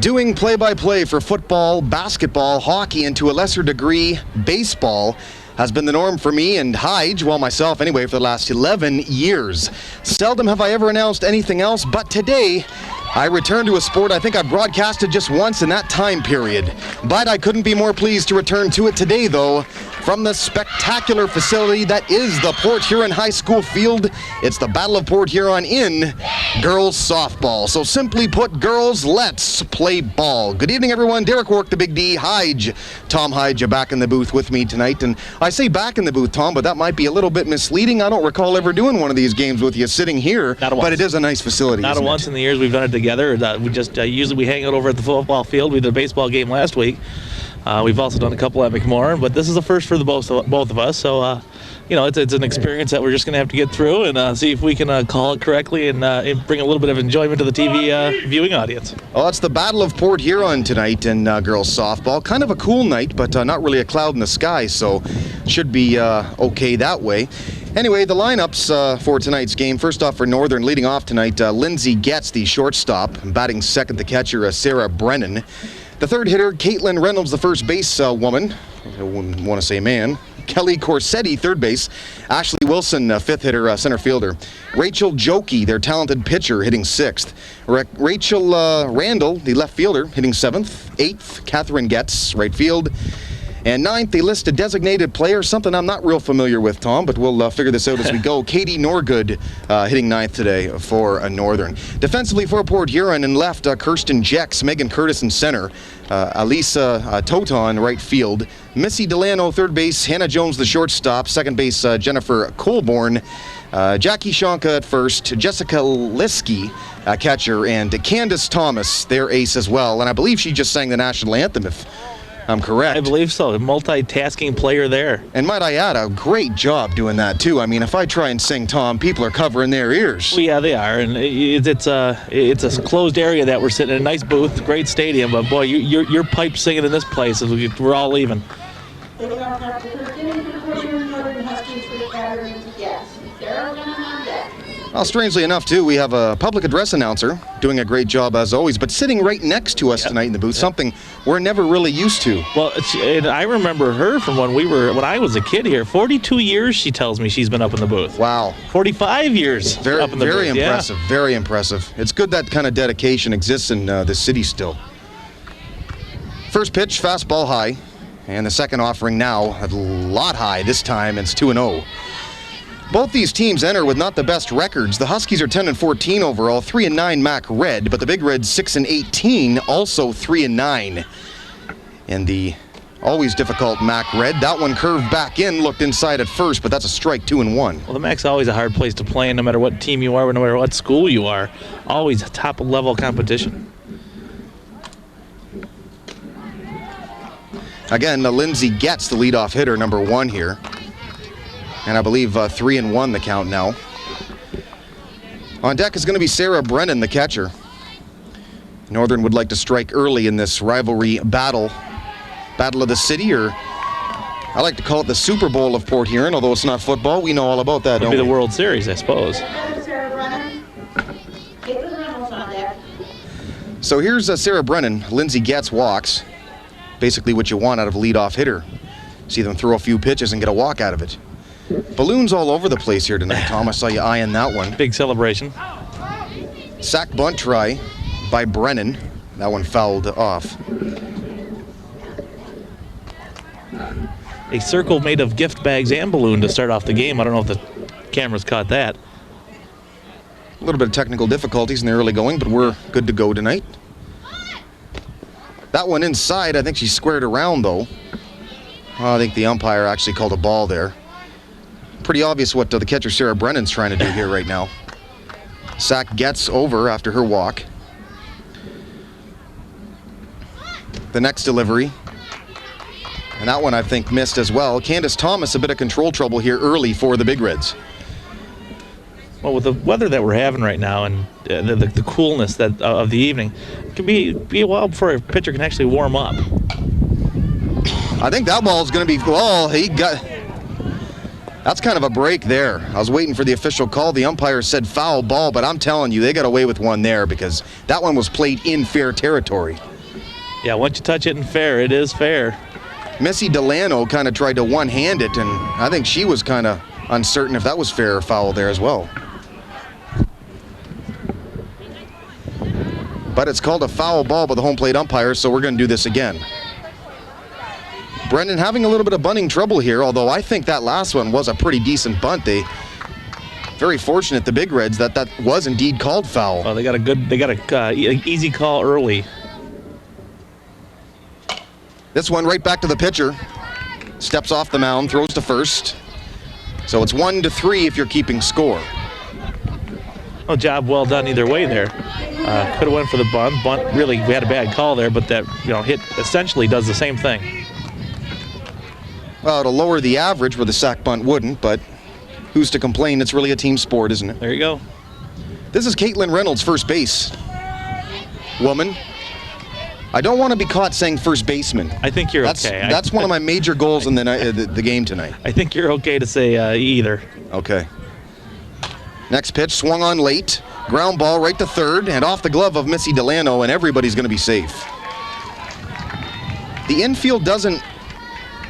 Doing play-by-play for football, basketball, hockey, and to a lesser degree, baseball has been the norm for me and Hyde, well, myself anyway, for the last 11 years. Seldom have I ever announced anything else, but today I return to a sport I think I broadcasted just once in that time period. But I couldn't be more pleased to return to it today, though, from the spectacular facility that is the Port Huron High School field. It's the Battle of Port Huron in girls softball. So simply put, girls, let's play ball. Good evening, everyone. Derek Work, the Big D, Hyde, Tom Hyde, you're back in the booth with me tonight. And I say back in the booth, Tom, but that might be a little bit misleading. I don't recall ever doing one of these games with you sitting here, but it is a nice facility. Not once in the years we've done it together. We just usually we hang out over at the football field. We did a baseball game last week. We've also done a couple at McMorran, but this is the first for the both of us. So, it's an experience that we're just going to have to get through and see if we can call it correctly and bring a little bit of enjoyment to the TV viewing audience. Well, it's the Battle of Port Huron tonight in girls softball. Kind of a cool night, but not really a cloud in the sky, so should be okay that way. Anyway, the lineups for tonight's game. First off, for Northern, leading off tonight, Lindsay Getz, the shortstop. Batting second, the catcher, Sarah Brennan. The third hitter, Caitlin Reynolds, the first base woman. I wouldn't want to say man. Kelly Corsetti, third base. Ashley Wilson, fifth hitter, center fielder. Rachel Jokey, their talented pitcher, hitting sixth. Rachel Randall, the left fielder, hitting seventh. Eighth, Catherine Getz, right field. And ninth, they list a designated player, something I'm not real familiar with, Tom, but we'll figure this out as we go. Katie Norgood hitting ninth today for Northern. Defensively for Port Huron in left, Kirsten Jex, Megan Curtis in center, Alisa Toton right field, Missy Delano third base, Hannah Jones the shortstop, second base Jennifer Colborn, Jackie Shonka at first, Jessica Liskey catcher, and Candace Thomas, their ace as well. And I believe she just sang the national anthem, if I'm correct. I believe so. A multitasking player there. And might I add, a great job doing that, too. I mean, if I try and sing, Tom, people are covering their ears. Well, yeah, they are. And it's a closed area that we're sitting in. A nice booth, great stadium. But, boy, you're pipe singing in this place as we're all leaving. Well, strangely enough, too, we have a public address announcer doing a great job as always, but sitting right next to us tonight in the booth, something we're never really used to. Well, and I remember her from when I was a kid here. 42 years, she tells me she's been up in the booth. Wow. 45 years up in the booth. Very impressive, very impressive. It's good that kind of dedication exists in the city still. First pitch, fastball high, and the second offering now a lot high. This time it's 2-0. Both these teams enter with not the best records. The Huskies are 10-14 overall, 3-9 MAC Red, but the Big Reds 6-18, also 3-9. And the always difficult MAC Red, that one curved back in, looked inside at first, but that's a strike, 2-1. Well, the MAC's always a hard place to play in, no matter what team you are, no matter what school you are. Always top-level competition. Again, Lindsay Getz, the leadoff hitter, number one here. And I believe 3-1 the count now. On deck is going to be Sarah Brennan, the catcher. Northern would like to strike early in this rivalry battle. Battle of the city, or I like to call it the Super Bowl of Port Huron, although it's not football. We know all about that, don't we? It'll be the World Series, I suppose. So here's Sarah Brennan. Lindsay Getz walks. Basically what you want out of a leadoff hitter. See them throw a few pitches and get a walk out of it. Balloons all over the place here tonight, Tom. I saw you eyeing that one. Big celebration. Sack bunt try by Brennan. That one fouled off. A circle made of gift bags and balloon to start off the game. I don't know if the cameras caught that. A little bit of technical difficulties in the early going, but we're good to go tonight. That one inside, I think she squared around, though. I think the umpire actually called a ball there. Pretty obvious what the catcher Sarah Brennan's trying to do here right now. Sack gets over after her walk. The next delivery. And that one I think missed as well. Candace Thomas, a bit of control trouble here early for the Big Reds. Well, with the weather that we're having right now and the coolness of the evening, it can be a while before a pitcher can actually warm up. I think that ball is going to be, well, that's kind of a break there. I was waiting for the official call. The umpire said foul ball, but I'm telling you, they got away with one there because that one was played in fair territory. Yeah, once you touch it in fair, it is fair. Missy Delano kind of tried to one-hand it, and I think she was kind of uncertain if that was fair or foul there as well. But it's called a foul ball by the home plate umpire, so we're going to do this again. Brendan having a little bit of bunting trouble here, although I think that last one was a pretty decent bunt. They very fortunate, the Big Reds, that was indeed called foul. Well, they got a easy call early. This one right back to the pitcher. Steps off the mound, throws to first. So it's 1-3 if you're keeping score. Well, job well done either way there. Could have went for the bunt. Bunt, really, we had a bad call there, but that hit essentially does the same thing. Well, it'll lower the average where the sack bunt wouldn't, but who's to complain? It's really a team sport, isn't it? There you go. This is Caitlin Reynolds, first base. Woman. I don't want to be caught saying first baseman. I think you're okay. That's one of my major goals in the game tonight. I think you're okay to say either. Okay. Next pitch, swung on late. Ground ball right to third, and off the glove of Missy Delano, and everybody's going to be safe. The infield doesn't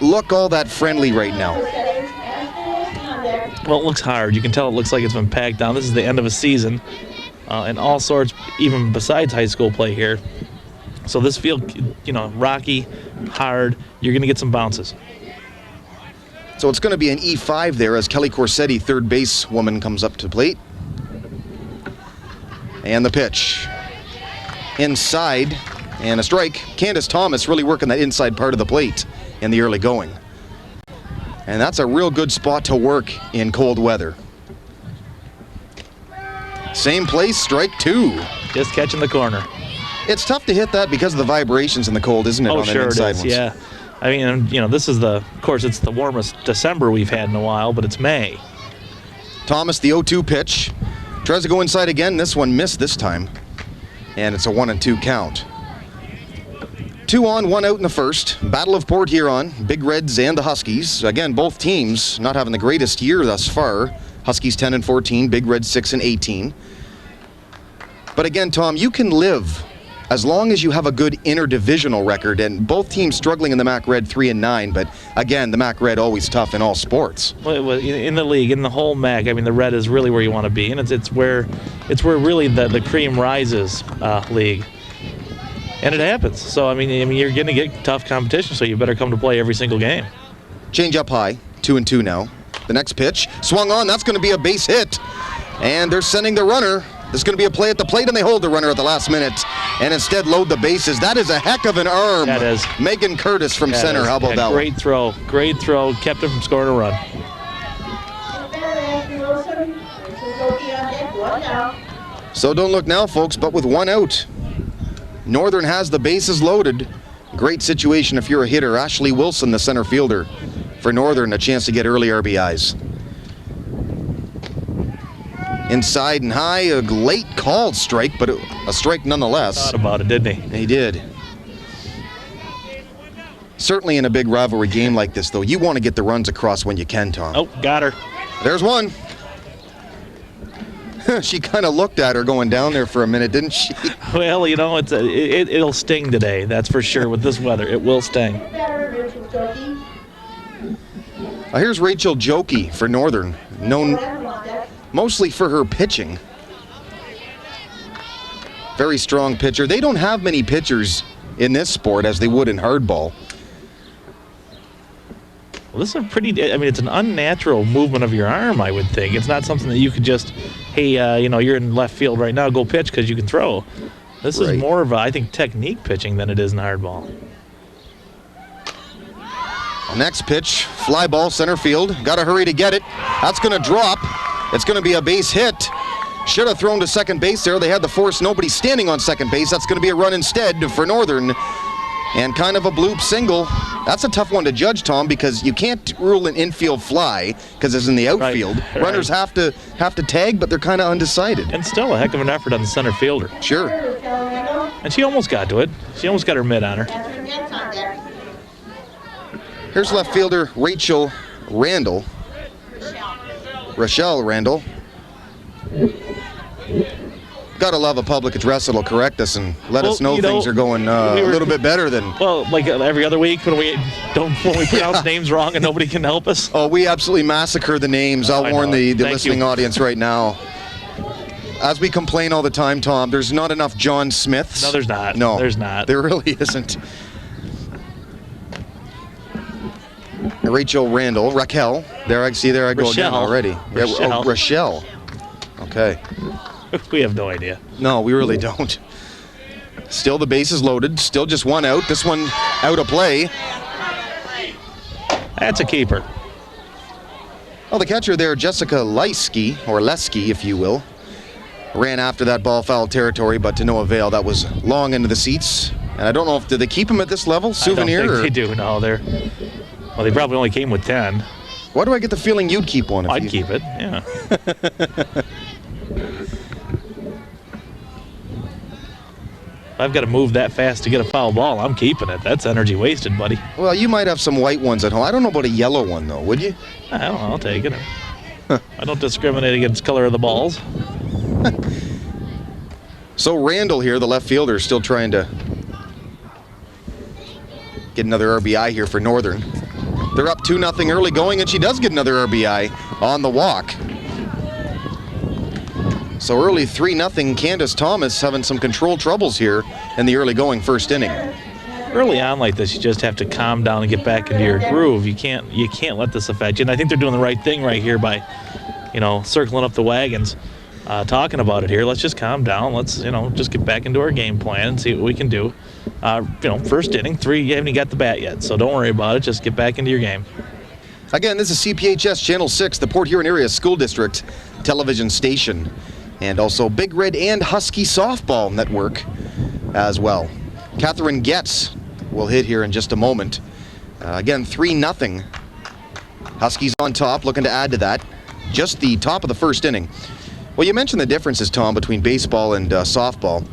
look all that friendly right now. Well, it looks hard. You can tell it looks like it's been packed down. This is the end of a season, and all sorts, even besides high school play here. So this field, rocky, hard. You're going to get some bounces. So it's going to be an E5 there as Kelly Corsetti, third base woman, comes up to plate. And the pitch. Inside, and a strike. Candace Thomas really working that inside part of the plate in the early going. And that's a real good spot to work in cold weather. Same place, strike two. Just catching the corner. It's tough to hit that because of the vibrations in the cold, isn't it? Oh, on sure inside it is, ones? yeah. I mean, this is of course, it's the warmest December we've had in a while, but it's May. Thomas, the 0-2 pitch. Tries to go inside again. This one missed this time. And it's a 1-2 count. 2 on, 1 out in the first. Battle of Port Huron, Big Reds and the Huskies. Again, both teams not having the greatest year thus far. Huskies 10-14, Big Reds 6-18. But again, Tom, you can live as long as you have a good interdivisional record, and both teams struggling in the MAC Red 3-9, but again, the MAC Red always tough in all sports. Well, in the league, in the whole MAC, I mean, the Red is really where you want to be, and it's where really the cream rises league, and it happens. So I mean, you're going to get tough competition, so you better come to play every single game. Change up high, 2-2 now. The next pitch swung on. That's going to be a base hit, and they're sending the runner. There's going to be a play at the plate, and they hold the runner at the last minute and instead load the bases. That is a heck of an arm. That is. Megan Curtis from center. How about that one? Great throw. Kept him from scoring a run. So don't look now, folks, but with 1 out. Northern has the bases loaded. Great situation if you're a hitter. Ashley Wilson, the center fielder for Northern, a chance to get early RBIs. Inside and high, a late called strike, but a strike nonetheless. Thought about it, didn't he? He did. Certainly in a big rivalry game like this, though, you want to get the runs across when you can, Tom. Oh, got her. There's one. She kind of looked at her going down there for a minute, didn't she? Well, it'll sting today, that's for sure. With this weather, it will sting. Here's Rachel Jokey for Northern, known mostly for her pitching. Very strong pitcher. They don't have many pitchers in this sport as they would in hardball. Well, this is it's an unnatural movement of your arm, I would think. It's not something that you could just, hey, you're in left field right now, go pitch because you can throw. This is more of I think, technique pitching than it is in hardball. Next pitch, fly ball center field. Got to hurry to get it. That's going to drop. It's going to be a base hit. Should have thrown to second base there. They had the force. Nobody standing on second base. That's going to be a run instead for Northern. And kind of a bloop single. That's a tough one to judge, Tom, because you can't rule an infield fly because it's in the outfield. Right. Runners have to tag, but they're kind of undecided. And still a heck of an effort on the center fielder. Sure. And she almost got to it. She almost got her mitt on her. Here's left fielder Rachel Randall. Rochelle Randall. Gotta love a public address that'll correct us and let us know you know, things are going a little bit better than... Well, like every other week when we pronounce names wrong and nobody can help us. Oh, we absolutely massacre the names. I'll warn the listening audience right now. As we complain all the time, Tom, there's not enough John Smiths. No, there's not. No, there's not. There really isn't. Rachel Randall, Raquel. There I go again already. Rochelle. Rochelle. Okay. We have no idea. No, we really don't. Still the bases loaded. Still just one out. This one out of play. That's a keeper. Well, the catcher there, Jessica Leski, or Leski, if you will, ran after that ball foul territory, but to no avail. That was long into the seats. And I don't know if, did they keep him at this level? Souvenir? I don't think they do. No, well, they probably only came with 10. Why do I get the feeling you'd keep one? I'd keep it, yeah. If I've got to move that fast to get a foul ball, I'm keeping it. That's energy wasted, buddy. Well, you might have some white ones at home. I don't know about a yellow one, though, would you? I don't know. I'll take it. I don't discriminate against color of the balls. So Randall here, the left fielder, still trying to get another RBI here for Northern. They're up 2-0 early going, and she does get another RBI on the walk. So early 3-0, Candace Thomas having some control troubles here in the early going first inning. Early on like this, you just have to calm down and get back into your groove. You can't let this affect you. And I think they're doing the right thing right here by, circling up the wagons, talking about it here. Let's just calm down. Let's, just get back into our game plan and see what we can do. First inning, 3, you haven't even got the bat yet, so don't worry about it. Just get back into your game. Again, this is CPHS Channel 6, the Port Huron Area School District television station, and also Big Red and Husky Softball Network as well. Catherine Getz will hit here in just a moment. Again, 3-0. Huskies on top, looking to add to that. Just the top of the first inning. Well, you mentioned the differences, Tom, between baseball and softball.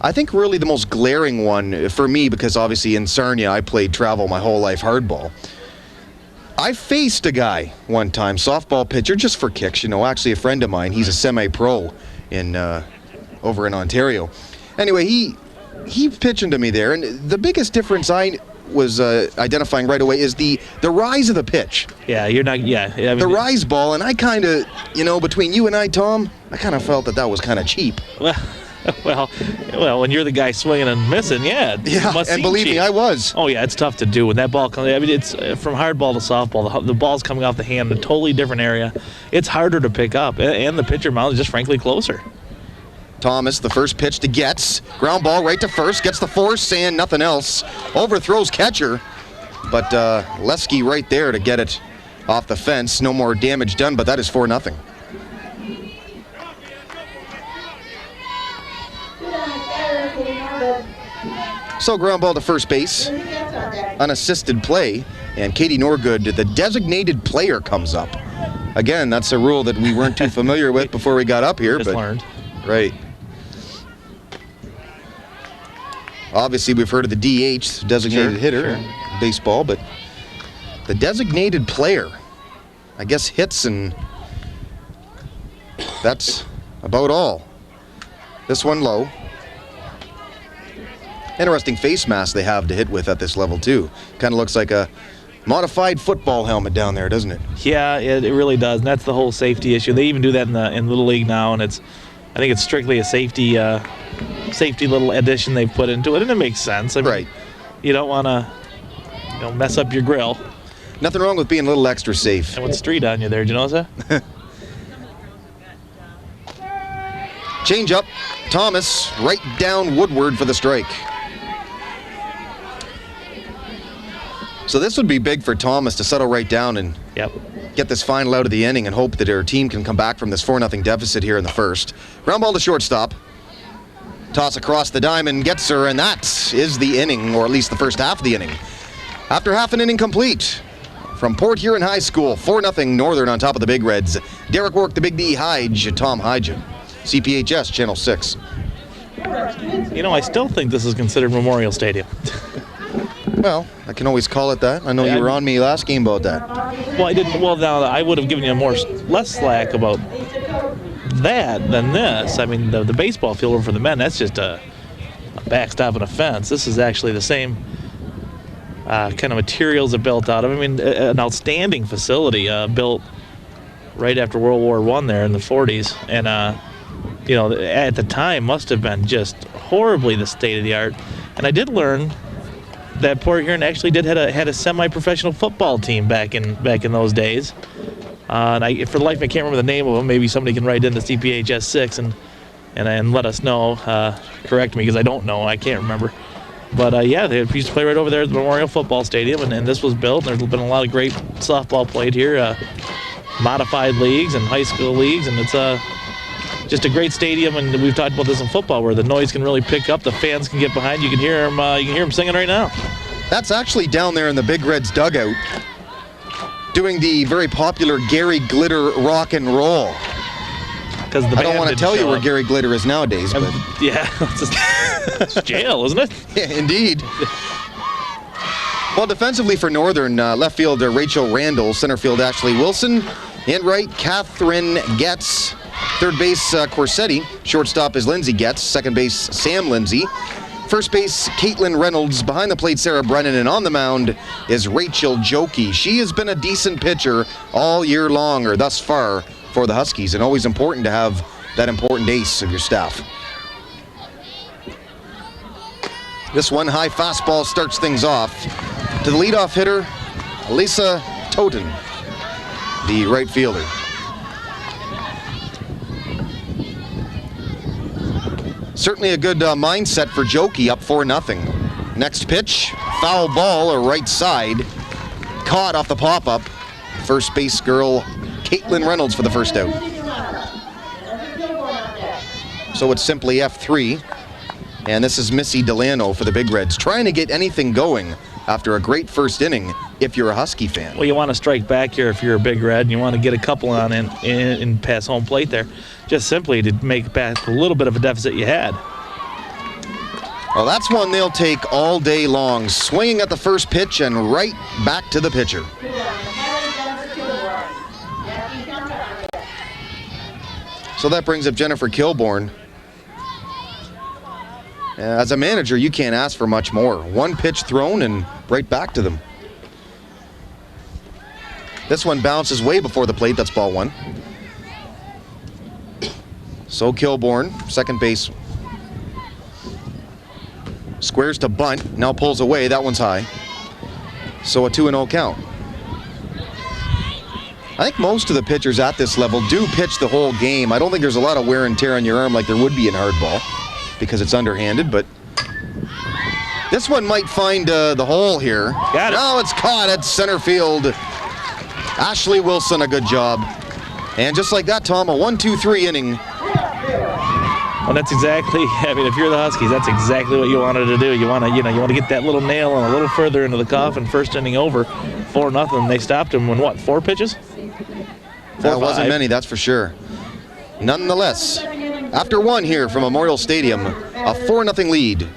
I think really the most glaring one for me, because obviously in Sarnia I played travel my whole life hardball. I faced a guy one time, softball pitcher, just for kicks, actually a friend of mine. He's a semi-pro over in Ontario. Anyway, he pitching to me there, and the biggest difference I was identifying right away is the rise of the pitch. Yeah, you're not, yeah. I mean, the rise ball, and I kind of, between you and I, Tom, I kind of felt that was kind of cheap. Well, when you're the guy swinging and missing, yeah. And believe me, I was. Oh, yeah, it's tough to do when that ball comes. I mean, it's from hardball to softball. The ball's coming off the hand in a totally different area. It's harder to pick up, and the pitcher mound is just frankly closer. Thomas, the first pitch to Getz. Ground ball right to first. Gets the force and nothing else. Overthrows catcher. But Leski right there to get it off the fence. No more damage done, but that is 4-0. So ground ball to first base. Unassisted play. And Katie Norgood, the designated player, comes up. Again, that's a rule that we weren't too familiar with before we got up here. Just learned. Right. Obviously, we've heard of the DH, designated hitter, in baseball, but the designated player, I guess, hits, and that's about all. This one low. Interesting face mask they have to hit with at this level, too. Kind of looks like a modified football helmet down there, doesn't it? Yeah, it really does, and that's the whole safety issue. They even do that in Little League now, and I think it's strictly a safety little addition they've put into it, and it makes sense. I mean, right. You don't want to mess up your grill. Nothing wrong with being a little extra safe. And what's street on you there, did you notice that? Change up. Thomas right down Woodward for the strike. So this would be big for Thomas to settle right down and get this final out of the inning and hope that her team can come back from this 4-0 deficit here in the first. Ground ball to shortstop. Toss across the diamond, gets her, and that is the inning, or at least the first half of the inning. After half an inning complete, from Port Huron High School, 4-0 Northern on top of the Big Reds. Derek Work, the Big D, Hyde, Tom Hyde. CPHS Channel 6. I still think this is considered Memorial Stadium. Well, I can always call it that. I know you were on me last game about that. Well, I didn't. Well, now I would have given you less slack about that than this. I mean, the baseball field over for the men, that's just a backstop and a fence. This is actually the same kind of materials it built out of. I mean, an outstanding facility built right after World War I there in the 40s. And, at the time must have been just horribly the state of the art. And I did learn that Port Huron actually had a semi-professional football team back in those days. And for life I can't remember the name of them. Maybe somebody can write in the CPHS 6 and let us know. Correct me because I don't know. I can't remember. But they used to play right over there at the Memorial Football Stadium, and this was built. There's been a lot of great softball played here, modified leagues and high school leagues, and it's just a great stadium. And we've talked about this in football, where the noise can really pick up, the fans can get behind. You can hear them singing right now. That's actually down there in the Big Reds dugout, doing the very popular Gary Glitter rock and roll. I don't want to tell you where Gary Glitter is nowadays, but yeah, it's jail, isn't it? Yeah, indeed. Well, defensively for Northern, left field Rachel Randall, center field Ashley Wilson, in right Catherine Getz, third base Corsetti, shortstop is Lindsay Getz, second base Sam Lindsay, first base Caitlin Reynolds, behind the plate Sarah Brennan, and on the mound is Rachel Jokey. She has been a decent pitcher all year long, or thus far, for the Huskies, and always important to have that important ace of your staff. This one high fastball starts things off to the leadoff hitter, Elisa Toten, the right fielder. Certainly a good mindset for Jokey, up 4-0. Next pitch, foul ball or right side, caught off the pop-up. First base girl Caitlin Reynolds for the first out. So it's simply F3. And this is Missy Delano for the Big Reds, trying to get anything going after a great first inning if you're a Husky fan. Well, you want to strike back here if you're a Big Red, and you want to get a couple on in past home plate there, just simply to make back a little bit of a deficit you had. Well, that's one they'll take all day long, swinging at the first pitch and right back to the pitcher. So that brings up Jennifer Kilborn. As a manager, you can't ask for much more. One pitch thrown and right back to them. This one bounces way before the plate. That's ball one. So Kilborn, second base. Squares to bunt. Now pulls away. That one's high. So a 2-0 count. I think most of the pitchers at this level do pitch the whole game. I don't think there's a lot of wear and tear on your arm like there would be in hardball, because it's underhanded, but this one might find the hole here. Got it. Now it's caught at center field. Ashley Wilson, a good job. And just like that, Tom, a 1-2-3 inning. Well, that's exactly, I mean, if you're the Huskies, that's exactly what you wanted to do. You want to get that little nail a little further into the coffin. First inning over, 4-0. They stopped him in what, 4 pitches? That wasn't many, that's for sure. Nonetheless, after one here from Memorial Stadium, a 4-0 lead.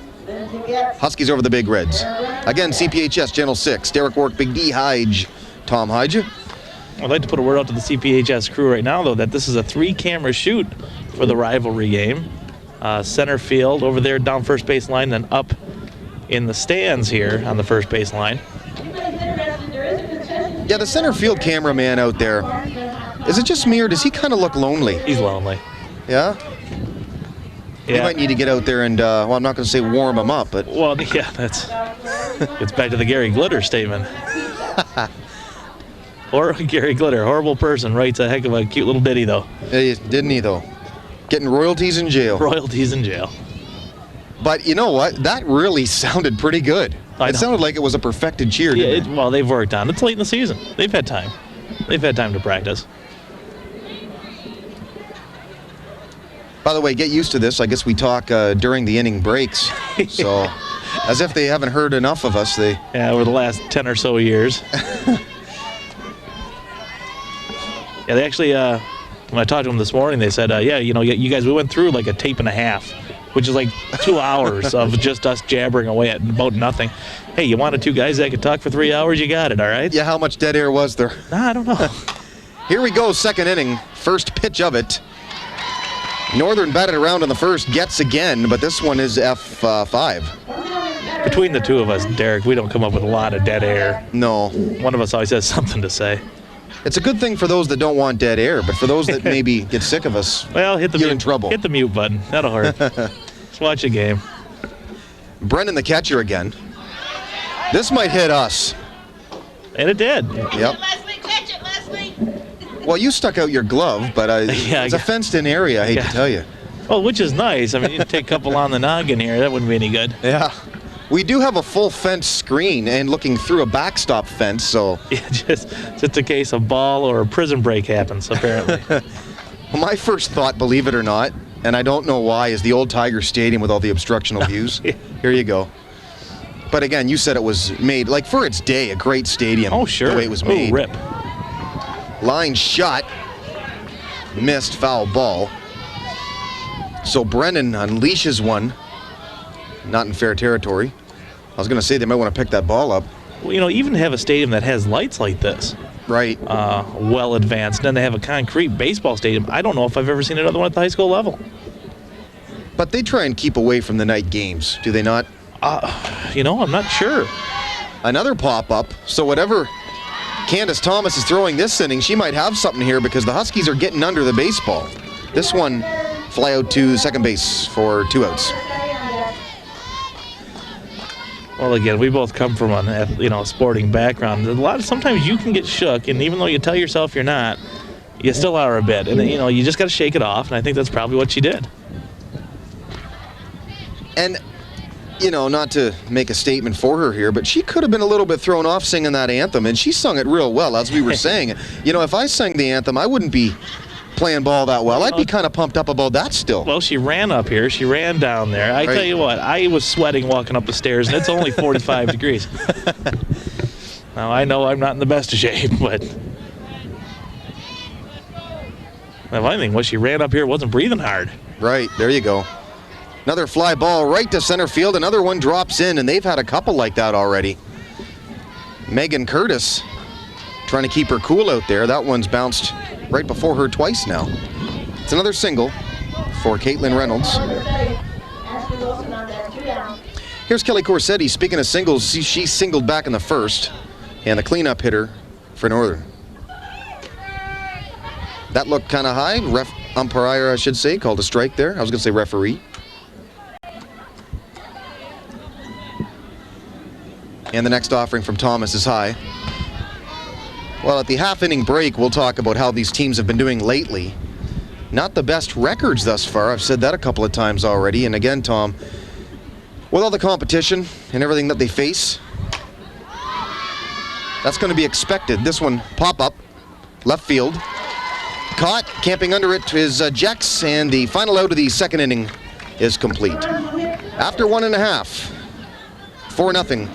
Huskies over the Big Reds. Again, CPHS Channel 6, Derek Work, Big D, Hyge, Tom Hyge. I'd like to put a word out to the CPHS crew right now, though, that this is a 3-camera shoot for the rivalry game. Center field over there down first base line, then up in the stands here on the first base line. Yeah, the center field cameraman out there, is it just me or does he kind of look lonely? He's lonely. Yeah? Yeah. You might need to get out there and, well, I'm not going to say warm him up, but... Well, yeah, it's back to the Gary Glitter statement. Or Gary Glitter, horrible person, writes a heck of a cute little ditty, though. Didn't he, though? Getting royalties in jail. Royalties in jail. But you know what? That really sounded pretty good. It sounded like it was a perfected cheer, didn't it? Well, they've worked on it. It's late in the season. They've had time. They've had time to practice. By the way, get used to this. I guess we talk during the inning breaks. So, as if they haven't heard enough of us. Yeah, over the last 10 or so years. Yeah, they actually, when I talked to them this morning, they said, yeah, you guys, we went through like a tape and a half, which is like 2 hours of just us jabbering away at about nothing. Hey, you wanted 2 guys that could talk for 3 hours? You got it, all right? Yeah, how much dead air was there? Nah, I don't know. Here we go, second inning. First pitch of it. Northern batted around in the first, gets again, but this one is F5. Between the two of us, Derek, we don't come up with a lot of dead air. No. One of us always has something to say. It's a good thing for those that don't want dead air, but for those that maybe get sick of us, well, hit the you're mute, in trouble. Hit the mute button. That'll hurt. Let's watch a game. Brennan the catcher again. This might hit us. And it did. Yep. Catch it, Leslie. Well, you stuck out your glove, but Yeah, it's a fenced-in area, I hate to tell you. Well, which is nice. I mean, you take a couple on the noggin here. That wouldn't be any good. Yeah. We do have a full fence screen and looking through a backstop fence, so... Yeah, just in case a ball or a prison break happens, apparently. Well, my first thought, believe it or not, and I don't know why, is the old Tiger Stadium with all the obstructional views. Yeah. Here you go. But again, you said it was made, like for its day, a great stadium. Oh, sure. The way it was made. Oh, rip. Line shot. Missed, foul ball. So Brennan unleashes one. Not in fair territory. I was going to say they might want to pick that ball up. Well, you know, even have a stadium that has lights like this, Right. well advanced, then they have a concrete baseball stadium. I don't know if I've ever seen another one at the high school level. But they try and keep away from the night games, do they not? You know, I'm not sure. Another pop-up. So whatever Candace Thomas is throwing this inning, she might have something here because the Huskies are getting under the baseball. This one, fly out to second base for 2 outs. Well, again, we both come from a sporting background. Sometimes you can get shook, and even though you tell yourself you're not, you still are a bit. And you just got to shake it off. And I think that's probably what she did. And, not to make a statement for her here, but she could have been a little bit thrown off singing that anthem, and she sung it real well, as we were saying. If I sang the anthem, I wouldn't be playing ball that well. I'd be kind of pumped up about that still. Well, she ran up here. She ran down there. I tell you what, I was sweating walking up the stairs, and it's only 45 degrees. Now, I know I'm not in the best of shape, but if anything, when she ran up here, wasn't breathing hard. Right, there you go. Another fly ball right to center field. Another one drops in, and they've had a couple like that already. Megan Curtis trying to keep her cool out there. That one's bounced right before her twice now. It's another single for Caitlin Reynolds. Here's Kelly Corsetti. Speaking of singles, she singled back in the first, and the cleanup hitter for Northern. That looked kind of high. Umpire, I should say, called a strike there. I was going to say referee. And the next offering from Thomas is high. Well, at the half-inning break, we'll talk about how these teams have been doing lately. Not the best records thus far. I've said that a couple of times already. And again, Tom, with all the competition and everything that they face, that's going to be expected. This one, pop-up, left field. Caught, camping under it is Jex, and the final out of the second inning is complete. After 1.5, 4-0,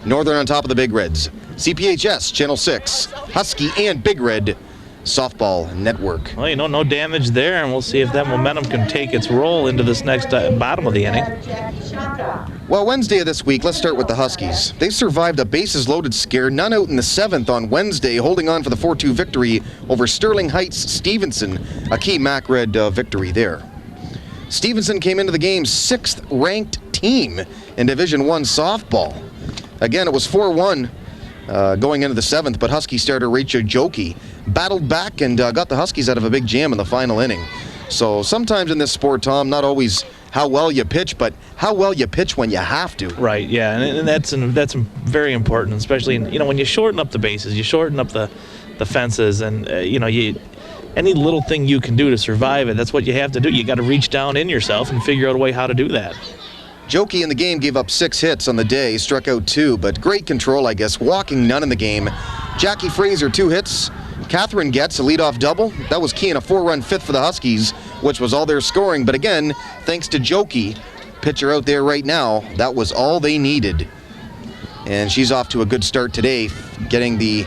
Northern on top of the Big Reds. CPHS, Channel 6, Husky and Big Red Softball Network. Well, no damage there, and we'll see if that momentum can take its roll into this next bottom of the inning. Well, Wednesday of this week, let's start with the Huskies. They survived a bases-loaded scare, none out in the 7th on Wednesday, holding on for the 4-2 victory over Sterling Heights Stevenson, a key MAC Red victory there. Stevenson came into the game 6th ranked team in Division I softball. Again, it was 4-1 going into the 7th, but Husky starter Rachel Jokey battled back and got the Huskies out of a big jam in the final inning. So sometimes in this sport, Tom, not always how well you pitch, but how well you pitch when you have to. Right, yeah, and that's very important, especially when you shorten up the bases, you shorten up the fences, and any little thing you can do to survive it, that's what you have to do. You got to reach down in yourself and figure out a way how to do that. Jokey in the game gave up 6 hits on the day, struck out 2, but great control, I guess, walking none in the game. Jackie Fraser, 2 hits. Catherine Getz, a leadoff double. That was key in a 4-run fifth for the Huskies, which was all their scoring. But again, thanks to Jokey, pitcher out there right now, that was all they needed. And she's off to a good start today, getting the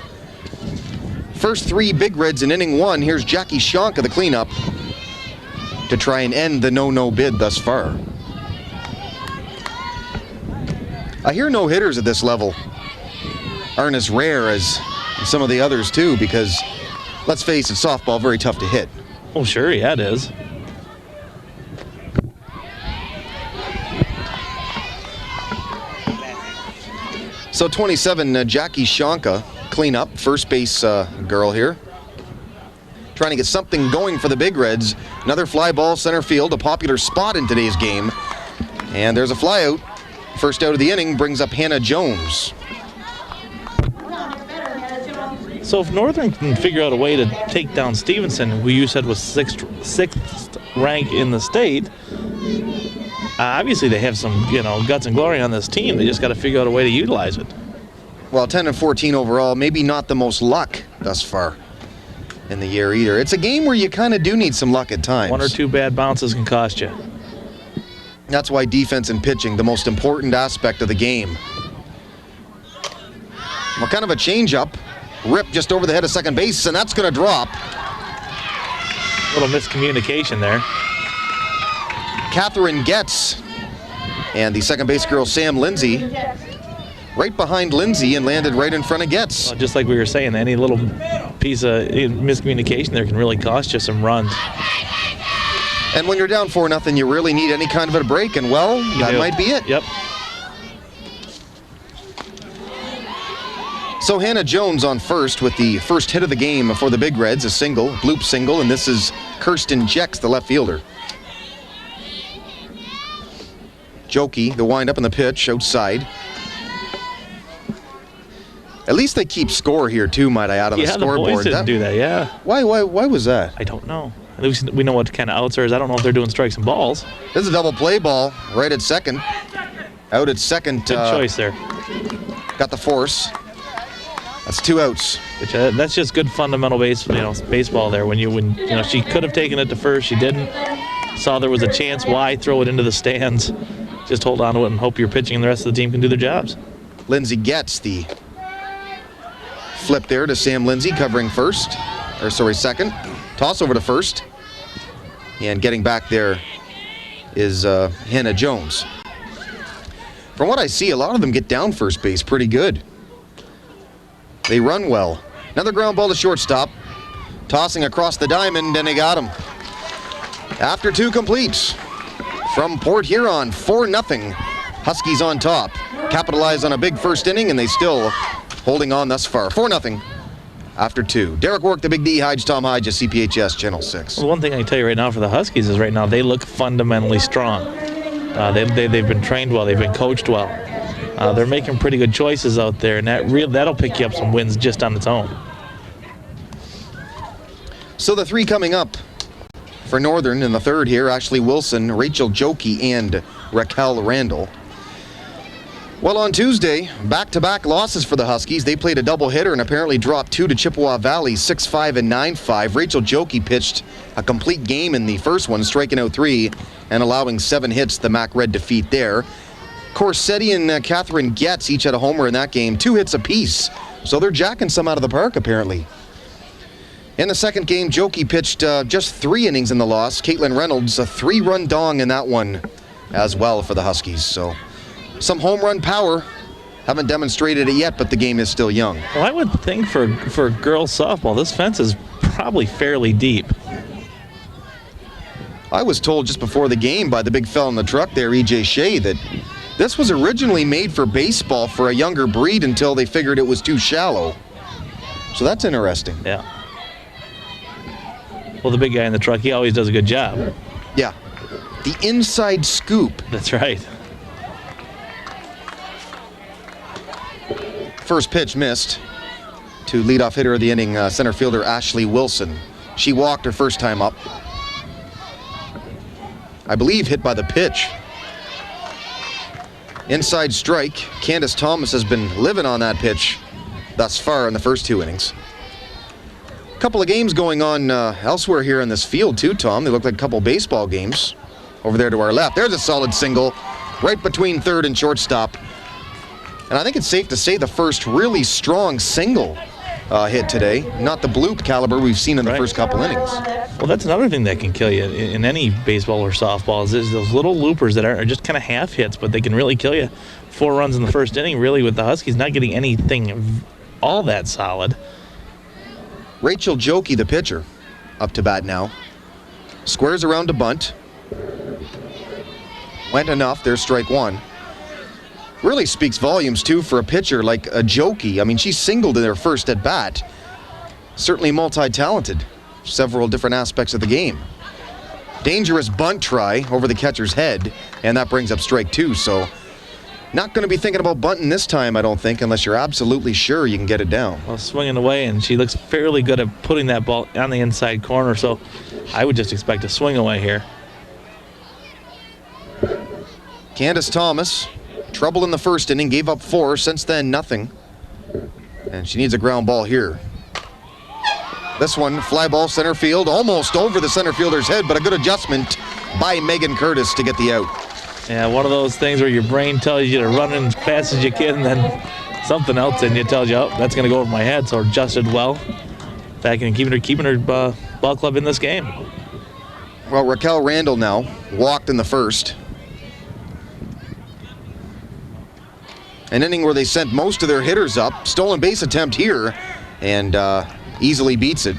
first 3 Big Reds in inning 1. Here's Jackie Schonka, the cleanup, to try and end the no-no bid thus far. I hear no-hitters at this level aren't as rare as some of the others, too, because, let's face it, softball, very tough to hit. Oh, sure, yeah, it is. So 27, Jackie Shonka, clean up, first base girl here. Trying to get something going for the Big Reds. Another fly ball center field, a popular spot in today's game. And there's a fly out. First out of the inning brings up Hannah Jones. So if Northern can figure out a way to take down Stevenson, who you said was sixth rank in the state, obviously they have some, guts and glory on this team. They just got to figure out a way to utilize it. Well, 10-14 overall, maybe not the most luck thus far in the year either. It's a game where you kind of do need some luck at times. One or two bad bounces can cost you. That's why defense and pitching, the most important aspect of the game. Well, kind of a change-up. Rip just over the head of second base, and that's going to drop. A little miscommunication there. Catherine Getz and the second base girl, Sam Lindsay, right behind Lindsay and landed right in front of Getz. Well, just like we were saying, any little piece of miscommunication there can really cost you some runs. And when you're down 4-0, you really need any kind of a break, and well, that might be it. Yep. So Hannah Jones on first with the first hit of the game for the Big Reds, a single, bloop single, and this is Kirsten Jex, the left fielder. Jokey, the windup and the pitch outside. At least they keep score here too, might I add, on the scoreboard. The boys didn't do that, yeah. Why was that? I don't know. At least we know what kind of outs there is. I don't know if they're doing strikes and balls. This is a double play ball right at second. Out at second. Good choice there. Got the force. That's 2 outs. Which, that's just good fundamental baseball there. When she could have taken it to first, she didn't. Saw there was a chance. Why throw it into the stands? Just hold on to it and hope your pitching and the rest of the team can do their jobs. Lindsay gets the flip there to Sam Lindsay covering second. Toss over to first. And getting back there is Hannah Jones. From what I see, a lot of them get down first base pretty good. They run well. Another ground ball to shortstop. Tossing across the diamond, and they got him. After 2 completes. From Port Huron, 4-0. Huskies on top. Capitalize on a big first inning, and they still holding on thus far. 4-0 after 2. Derek Work, the Big D, Hyde, Tom Hyde, CPHS Channel 6. Well, one thing I can tell you right now for the Huskies is right now they look fundamentally strong. They've been trained well. They've been coached well. They're making pretty good choices out there, and that'll pick you up some wins just on its own. So the 3 coming up for Northern in the third here, Ashley Wilson, Rachel Jokey, and Raquel Randall. Well, on Tuesday, back-to-back losses for the Huskies. They played a doubleheader and apparently dropped 2 to Chippewa Valley, 6-5 and 9-5. Rachel Jokey pitched a complete game in the first one, striking out 3 and allowing 7 hits, the Mac Red defeat there. Corsetti and Catherine Getz each had a homer in that game, 2 hits apiece. So they're jacking some out of the park, apparently. In the second game, Jokey pitched just 3 innings in the loss. Caitlin Reynolds, a 3-run dong in that one as well for the Huskies. So some home run power. Haven't demonstrated it yet, but the game is still young. Well, I would think for girls softball, this fence is probably fairly deep. I was told just before the game by the big fella in the truck there, E.J. Shea, that this was originally made for baseball for a younger breed until they figured it was too shallow. So that's interesting. Yeah. Well, the big guy in the truck, he always does a good job. Yeah. The inside scoop. That's right. First pitch missed to leadoff hitter of the inning, center fielder Ashley Wilson. She walked her first time up. I believe hit by the pitch. Inside strike. Candace Thomas has been living on that pitch thus far in the first 2 innings. A couple of games going on elsewhere here in this field too, Tom. They look like a couple baseball games over there to our left. There's a solid single right between third and shortstop. And I think it's safe to say the first really strong single hit today, not the bloop caliber we've seen in the first couple innings. Well, that's another thing that can kill you in any baseball or softball is those little loopers that are just kind of half hits, but they can really kill you. 4 runs in the first inning, really, with the Huskies not getting anything all that solid. Rachel Jokey, the pitcher, up to bat now. Squares around to bunt. Went enough. There's strike 1. Really speaks volumes, too, for a pitcher like a Jokey. I mean, she singled in her first at bat. Certainly multi-talented. Several different aspects of the game. Dangerous bunt try over the catcher's head, and that brings up strike 2. So not going to be thinking about bunting this time, I don't think, unless you're absolutely sure you can get it down. Well, swinging away, and she looks fairly good at putting that ball on the inside corner, so I would just expect a swing away here. Candace Thomas, trouble in the first inning, gave up 4. Since then, nothing. And she needs a ground ball here. This one, fly ball center field, almost over the center fielder's head, but a good adjustment by Megan Curtis to get the out. Yeah, one of those things where your brain tells you to run as fast as you can, and then something else in you tells you, oh, that's going to go over my head, so adjusted well. Back and keeping her ball club in this game. Well, Raquel Randall now walked in the first. An inning where they sent most of their hitters up. Stolen base attempt here, and easily beats it.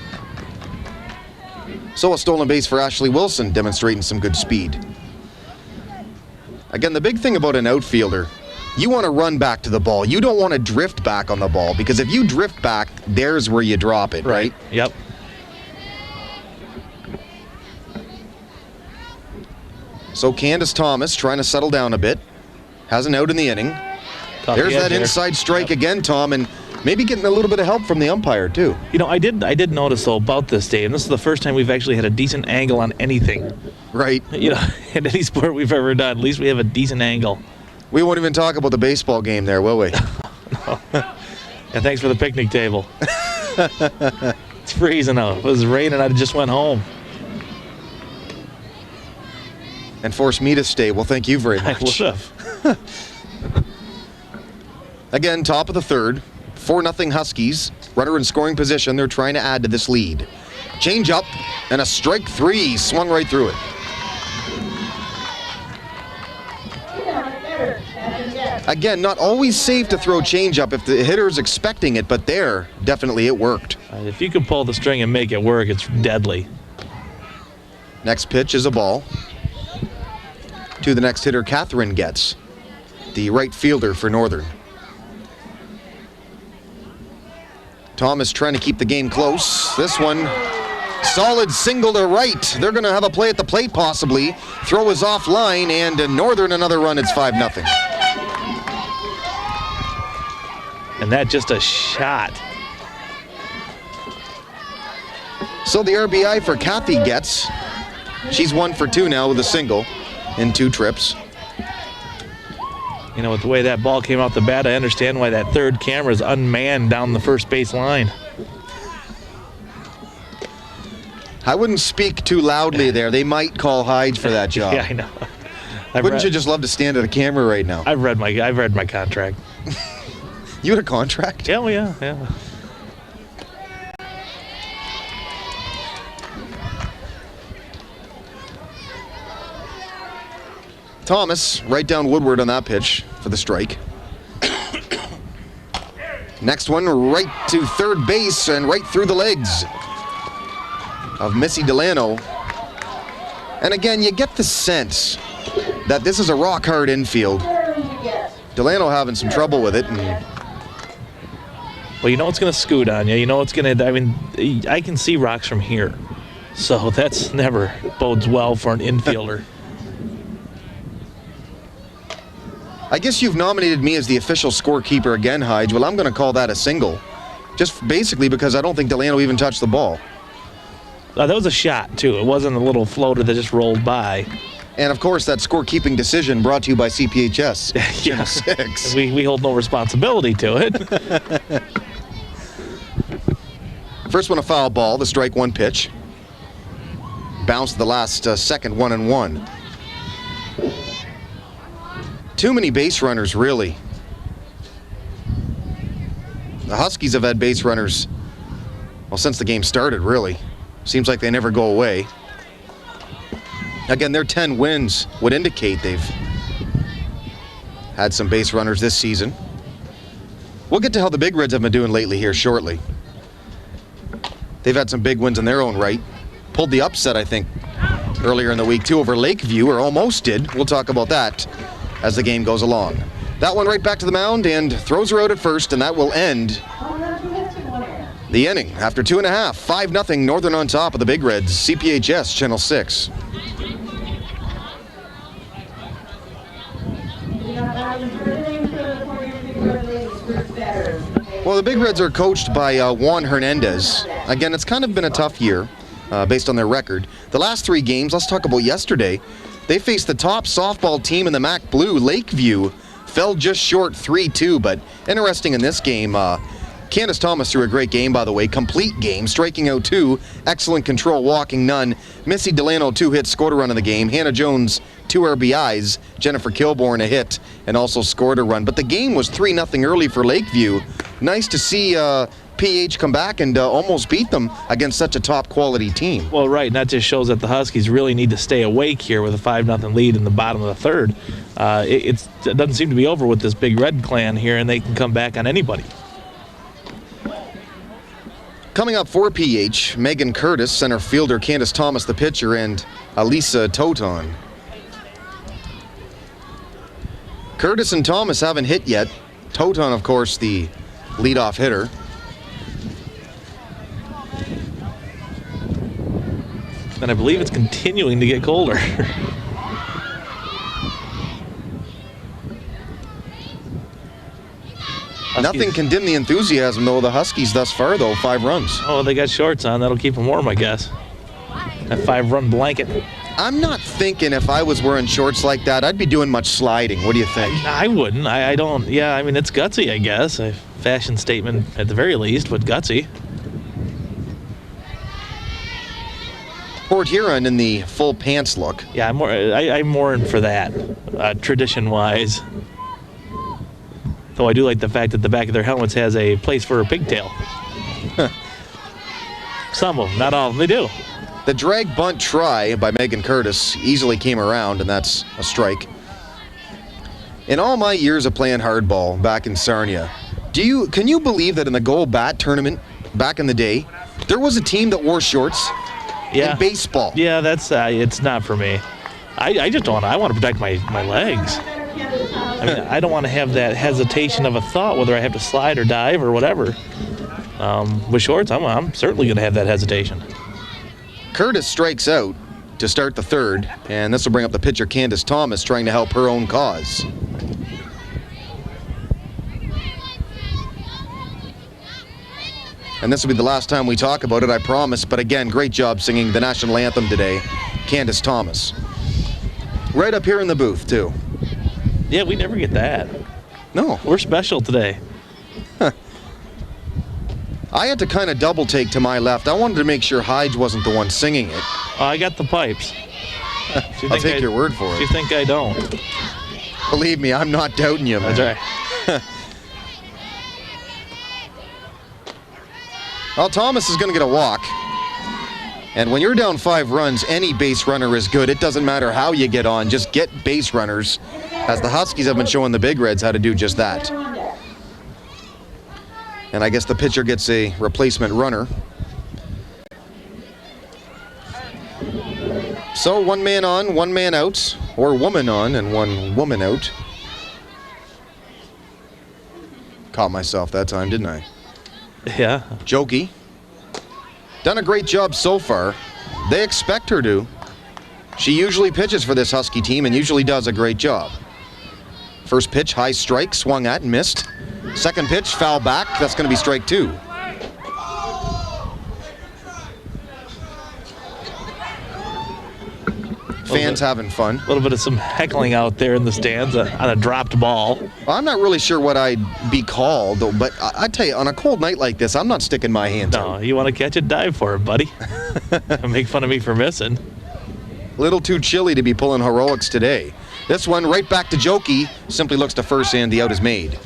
So a stolen base for Ashley Wilson, demonstrating some good speed. Again, the big thing about an outfielder, you want to run back to the ball. You don't want to drift back on the ball, because if you drift back, there's where you drop it, right? Yep. So Candace Thomas trying to settle down a bit. Has an out in the inning. There's that inside strike again, Tom, and maybe getting a little bit of help from the umpire, too. You know, I did notice, though, about this day, and this is the first time we've actually had a decent angle on anything. Right. You know, in any sport we've ever done, at least we have a decent angle. We won't even talk about the baseball game there, will we? No. And thanks for the picnic table. It's freezing out. If it was raining, I just went home. And forced me to stay. Well, thank you very much. I would have. Again, top of the third. 4-0 Huskies. Runner in scoring position. They're trying to add to this lead. Change up and a strike 3. Swung right through it. Again, not always safe to throw change up if the hitter's expecting it, but there, definitely it worked. If you can pull the string and make it work, it's deadly. Next pitch is a ball. To the next hitter, Catherine Getz, the right fielder for Northern. Thomas trying to keep the game close. This one, solid single to right. They're going to have a play at the plate possibly. Throw is offline, and Northern another run. It's 5-0. And that just a shot. So the RBI for Kathy Getz. She's 1 for 2 now with a single in 2 trips. You know, with the way that ball came off the bat, I understand why that third camera is unmanned down the first base line. I wouldn't speak too loudly there. They might call Hyde for that job. Yeah, I know. Wouldn't you just love to stand at a camera right now? I've read my contract. You had a contract? Yeah, well, yeah. Thomas, right down Woodward on that pitch for the strike. Next one, right to third base and right through the legs of Missy Delano. And again, you get the sense that this is a rock-hard infield. Delano having some trouble with it. Well, you know it's going to scoot on you. You know it's going to, I mean, I can see rocks from here. So that's never bodes well for an infielder. I guess you've nominated me as the official scorekeeper again, Hyde. Well, I'm going to call that a single. Just basically because I don't think Delano even touched the ball. That was a shot, too. It wasn't a little floater that just rolled by. And, of course, that scorekeeping decision brought to you by CPHS. Yeah. 6. We hold no responsibility to it. First one a foul ball, the strike 1 pitch. Bounced the last second 1-1. Too many base runners, really. The Huskies have had base runners, well, since the game started, really. Seems like they never go away. Again, their 10 wins would indicate they've had some base runners this season. We'll get to how the Big Reds have been doing lately here shortly. They've had some big wins in their own right. Pulled the upset, I think, earlier in the week, too, over Lakeview, or almost did. We'll talk about that as the game goes along. That one right back to the mound and throws her out at first, and that will end the inning. After 2.5, 5-0 Northern on top of the Big Reds. CPHS Channel 6. Well, the Big Reds are coached by Juan Hernandez. Again, it's kind of been a tough year based on their record. The last 3 games, let's talk about yesterday. They faced the top softball team in the MAC Blue, Lakeview. Fell just short 3-2, but interesting in this game, Candace Thomas threw a great game, by the way. Complete game, striking out 2. Excellent control, walking none. Missy Delano, 2 hits, scored a run in the game. Hannah Jones, 2 RBIs. Jennifer Kilborn, a hit, and also scored a run. But the game was 3-0 early for Lakeview. Nice to see PH come back and almost beat them against such a top-quality team. Well, right, and that just shows that the Huskies really need to stay awake here with a 5-0 lead in the bottom of the third. It doesn't seem to be over with this Big Red clan here, and they can come back on anybody. Coming up for PH, Megan Curtis, center fielder, Candace Thomas, the pitcher, and Alisa Toton. Curtis and Thomas haven't hit yet. Toton, of course, the leadoff hitter. And I believe it's continuing to get colder. Nothing can dim the enthusiasm, though, of the Huskies thus far, though. 5 runs. Oh, they got shorts on. That'll keep them warm, I guess. That 5-run blanket. I'm not thinking if I was wearing shorts like that, I'd be doing much sliding. What do you think? I wouldn't. I don't. Yeah, I mean, it's gutsy, I guess. A fashion statement at the very least, but gutsy. Port Huron in the full pants look. Yeah, I'm more in for that, tradition-wise. Though I do like the fact that the back of their helmets has a place for a pigtail. Some of them, not all of them, they do. The drag bunt try by Megan Curtis easily came around, and that's a strike. In all my years of playing hardball back in Sarnia, can you believe that in the Gold Bat tournament back in the day, there was a team that wore shorts in baseball? Yeah, that's it's not for me. I just don't. I want to protect my legs. I mean, I don't want to have that hesitation of a thought whether I have to slide or dive or whatever. With shorts, I'm certainly going to have that hesitation. Curtis strikes out to start the third, and this will bring up the pitcher Candace Thomas trying to help her own cause. And this will be the last time we talk about it, I promise. But again, great job singing the national anthem today, Candace Thomas. Right up here in the booth, too. Yeah, we never get that. No. We're special today. I had to kind of double take to my left. I wanted to make sure Hyde wasn't the one singing it. I got the pipes. I'll take your word for it. You think I don't? Believe me, I'm not doubting you, man. That's right. Well, Thomas is going to get a walk. And when you're down 5 runs, any base runner is good. It doesn't matter how you get on. Just get base runners, as the Huskies have been showing the Big Reds how to do just that. And I guess the pitcher gets a replacement runner. So 1 man on, 1 man out, or woman on and 1 woman out. Caught myself that time, didn't I? Yeah. Jokey. Done a great job so far. They expect her to. She usually pitches for this Husky team and usually does a great job. First pitch, high strike, swung at and missed. Second pitch, foul back. That's going to be strike 2. Fans having fun. A little bit of some heckling out there in the stands on a dropped ball. Well, I'm not really sure what I'd be called, but I tell you, on a cold night like this, I'm not sticking my hands out. No, you want to catch it, dive for it, buddy. Make fun of me for missing. Little too chilly to be pulling heroics today. This one right back to Jokey. Simply looks to first and the out is made.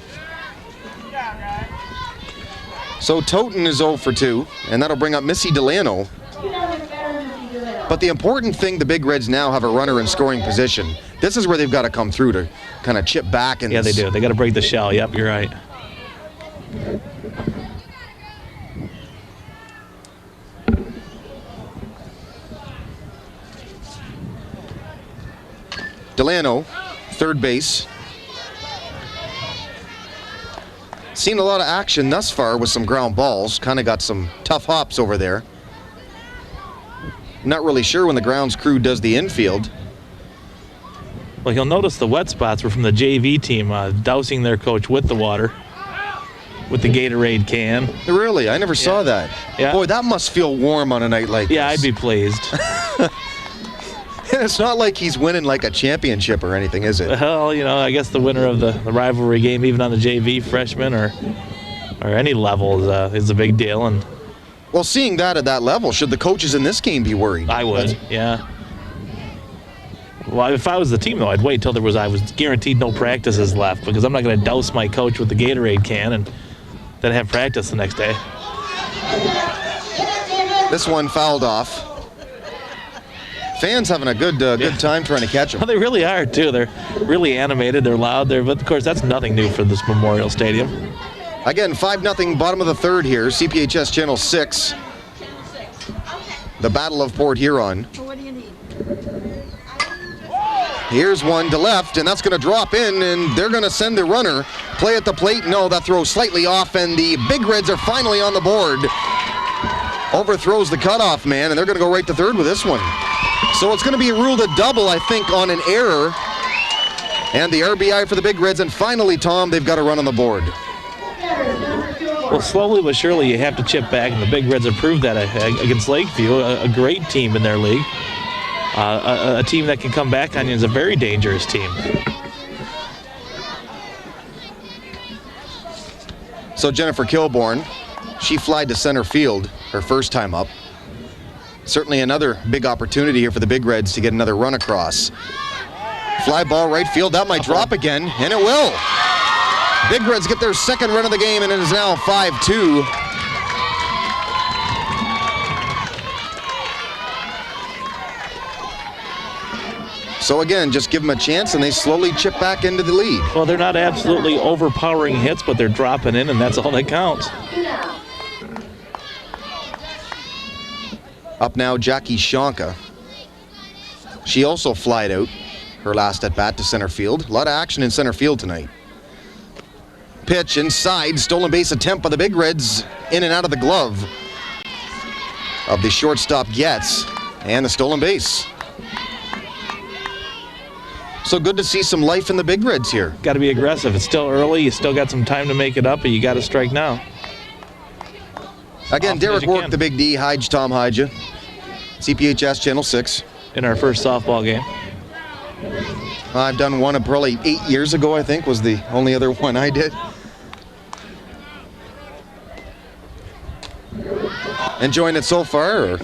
So Toten is 0 for 2, and that'll bring up Missy Delano. But the important thing, the Big Reds now have a runner in scoring position. This is where they've got to come through to kind of chip back. And yeah, they do. They got to break the shell. Yep, you're right. Delano, third base. Seen a lot of action thus far with some ground balls. Kind of got some tough hops over there. Not really sure when the grounds crew does the infield. Well, you'll notice the wet spots were from the JV team dousing their coach with the water, with the Gatorade can. Really? I never saw that. Yeah. Boy, that must feel warm on a night like this. Yeah, I'd be pleased. And it's not like he's winning like a championship or anything, is it? Well, you know, I guess the winner of the rivalry game, even on the JV freshman or any level, is a big deal. And Well, seeing that at that level, should the coaches in this game be worried? I would, yeah. Well, if I was the team, though, I'd wait till I was guaranteed no practices left, because I'm not going to douse my coach with the Gatorade can and then have practice the next day. This one fouled off. Fans having a good time trying to catch Well, him. they really are, too. They're really animated. They're loud. But, of course, that's nothing new for this Memorial Stadium. Again, 5-0, bottom of the third here. CPHS Channel 6. The Battle of Port Huron. What do you need? Here's one to left, and that's going to drop in, and they're going to send the runner. Play at the plate. No, that throw slightly off, and the Big Reds are finally on the board. Overthrows the cutoff man, and they're going to go right to third with this one. So it's going to be ruled a double, I think, on an error. And the RBI for the Big Reds, and finally, Tom, they've got a run on the board. Well, slowly but surely, you have to chip back, and the Big Reds have proved that against Lakeview, a great team in their league. A team that can come back on you is a very dangerous team. So Jennifer Kilborn, she flied to center field her first time up. Certainly another big opportunity here for the Big Reds to get another run across. Fly ball right field, that might drop again, and it will. Big Reds get their second run of the game, and it is now 5-2. So again, just give them a chance, and they slowly chip back into the lead. Well, they're not absolutely overpowering hits, but they're dropping in, and that's all that counts. Up now, Jackie Shonka. She also flied out her last at-bat to center field. A lot of action in center field tonight. Pitch inside, stolen base attempt by the Big Reds, in and out of the glove of the shortstop Getz, and the stolen base. So good to see some life in the Big Reds here. Got to be aggressive. It's still early. You still got some time to make it up, but you got to strike now. Again, Often Derek as you Work, can. the Big D, Hige, Tom Hige, CPHS Channel 6. In our first softball game. I've done one probably 8 years ago, I think, was the only other one I did. Enjoying it so far? Or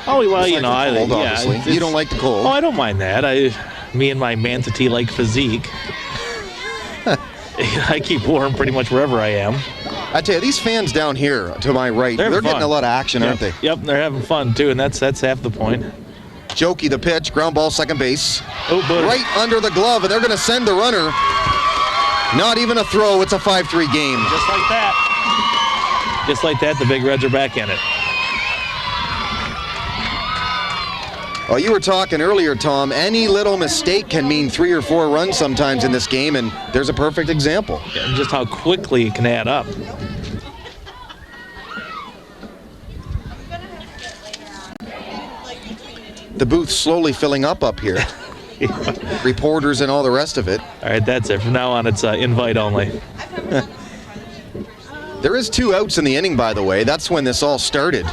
Oh, well, you like know, the cold, yeah. obviously. You don't like the cold? Oh, I don't mind that. Me and my manatee-like physique. I keep warm pretty much wherever I am. I tell you, these fans down here to my right, they're having getting fun. a lot of action, Yep. aren't they? Yep, they're having fun too, and that's half the point. Jokey, the pitch, ground ball, second base. Oh, buddy. Right under the glove, and they're going to send the runner. Not even a throw, it's a 5-3 game. Just like that. Just like that, the Big Reds are back in it. Oh, you were talking earlier, Tom, any little mistake can mean 3 or 4 runs sometimes in this game, and there's a perfect example. And just how quickly it can add up. The booth slowly filling up here. Reporters and all the rest of it. All right, that's it. From now on, it's invite only. There is 2 outs in the inning, by the way. That's when this all started.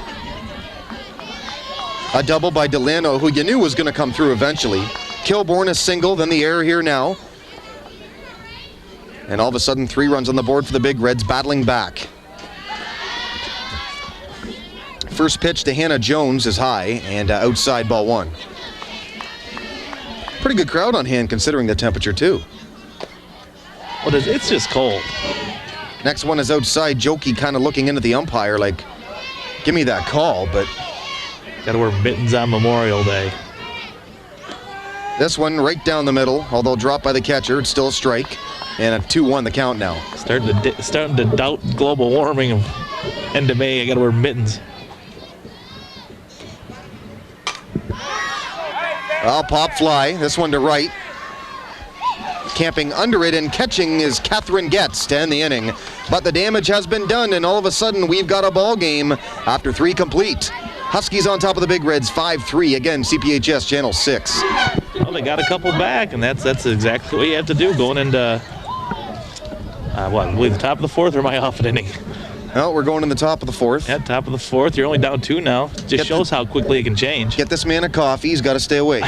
A double by Delano, who you knew was going to come through eventually. Kilborn a single, then the error here now. And all of a sudden, 3 runs on the board for the Big Reds, battling back. First pitch to Hannah Jones is high, and outside, ball 1. Pretty good crowd on hand, considering the temperature, too. Well, it's just cold. Next one is outside. Jokey kind of looking into the umpire like, give me that call, but Got to wear mittens on Memorial Day. this one right down the middle, although dropped by the catcher. It's still a strike, and a 2-1 the count now. Starting to doubt global warming of end of May. I got to wear mittens. Pop fly. This one to right. Camping under it and catching is Catherine Getz to end the inning. But the damage has been done, and all of a sudden we've got a ball game after 3 complete. Huskies on top of the Big Reds 5-3. Again, CPHS Channel 6. Well, they got a couple back, and that's exactly what you have to do going into, I believe the top of the 4th, or am I off an inning? Well, we're going in the top of the 4th. Yeah, top of the 4th. You're only down 2 now. Just shows how quickly it can change. Get this man a coffee. He's got to stay away.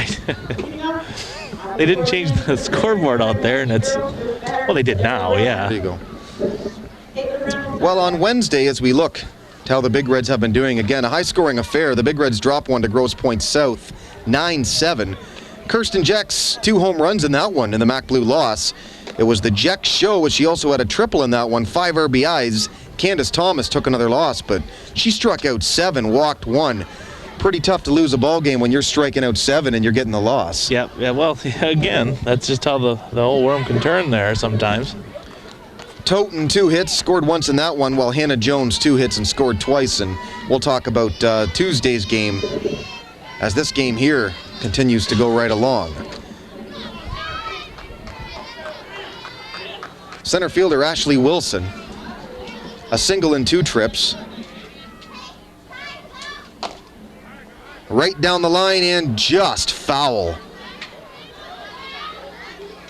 They didn't change the scoreboard out there, and well, they did now, yeah. There you go. Well, on Wednesday, as we look to how the Big Reds have been doing, again, a high-scoring affair. The Big Reds drop one to Grosse Pointe South, 9-7. Kirsten Jex, 2 home runs in that one in the Mac Blue loss. It was the Jex show, as she also had a triple in that one, 5 RBIs. Candace Thomas took another loss, but she struck out 7, walked 1. Pretty tough to lose a ball game when you're striking out 7 and you're getting the loss. Yeah. Well, again, that's just how the whole worm can turn there sometimes. Toten, 2 hits, scored once in that one, while Hannah Jones, 2 hits and scored twice. And we'll talk about Tuesday's game as this game here continues to go right along. Center fielder Ashley Wilson, a single in 2 trips. Right down the line and just foul.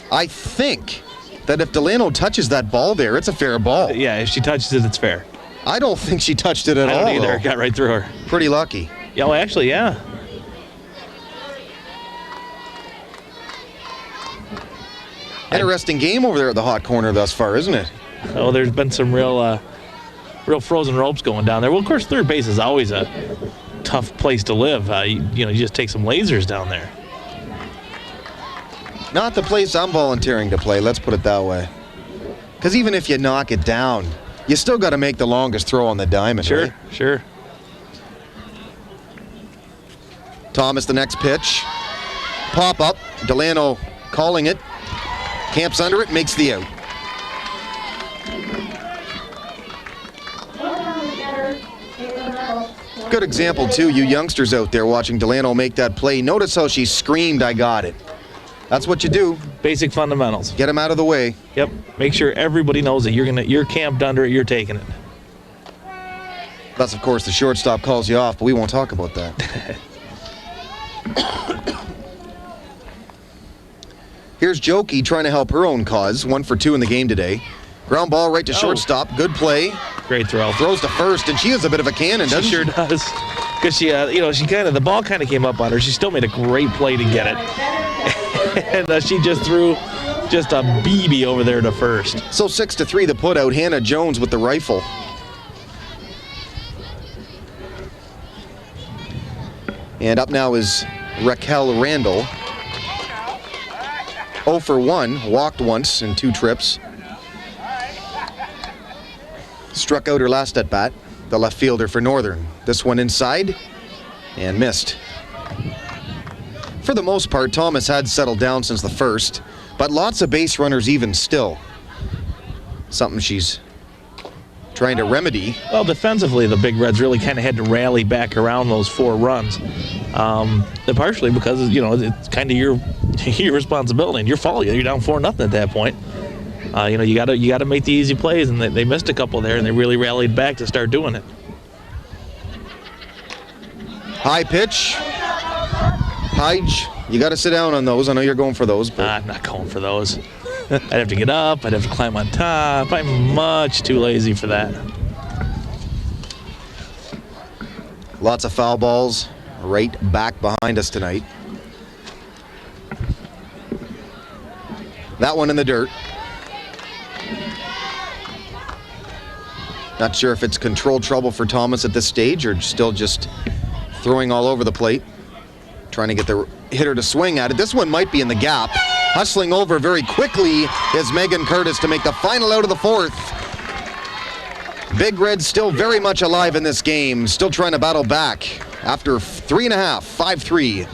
I think that if Delano touches that ball there, it's a fair ball. Yeah, if she touches it, it's fair. I don't think she touched it at all. I don't either. Though. It got right through her. Pretty lucky. Yeah, well, actually, yeah. Interesting game over there at the hot corner thus far, isn't it? Oh, there's been some real frozen ropes going down there. Well, of course, third base is always a tough place to live. You just take some lasers down there. Not the place I'm volunteering to play, let's put it that way. Because even if you knock it down, you still got to make the longest throw on the diamond, Sure, right? sure. Thomas, the next pitch. Pop up. Delano calling it. Camps under it, makes the out. Good example, too, you youngsters out there watching Delano make that play. Notice how she screamed, "I got it." That's what you do. Basic fundamentals. Get him out of the way. Yep. Make sure everybody knows that you're camped under it, you're taking it. That's, of course, the shortstop calls you off, but we won't talk about that. Here's Jokey trying to help her own cause. 1 for 2 in the game today. Ground ball right to shortstop. Good play. Great throw. Throws to first, and she is a bit of a cannon, doesn't she? She sure does. Because the ball kind of came up on her. She still made a great play to get it. And she just threw just a BB over there to first. So 6-3 the put out. Hannah Jones with the rifle. And up now is Raquel Randall. 0 for 1, walked once in 2 trips. Struck out her last at bat, the left fielder for Northern. This one inside and missed. For the most part, Thomas had settled down since the first, but lots of base runners even still. Something she's trying to remedy. Well, defensively, the Big Reds really kind of had to rally back around those 4 runs. Partially because, it's kind of your responsibility and your fault. You're down 4-0 at that point. You got to make the easy plays, and they missed a couple there, and they really rallied back to start doing it. High pitch. Hyde, you got to sit down on those. I know you're going for those, but I'm not going for those. I'd have to get up. I'd have to climb on top. I'm much too lazy for that. lots of foul balls right back behind us tonight. That one in the dirt. Not sure if it's controlled trouble for Thomas at this stage or still just throwing all over the plate. Trying to get the hitter to swing at it. This one might be in the gap. Hustling over very quickly is Megan Curtis to make the final out of the fourth. Big Red still very much alive in this game. Still trying to battle back after 3.5, 5-3.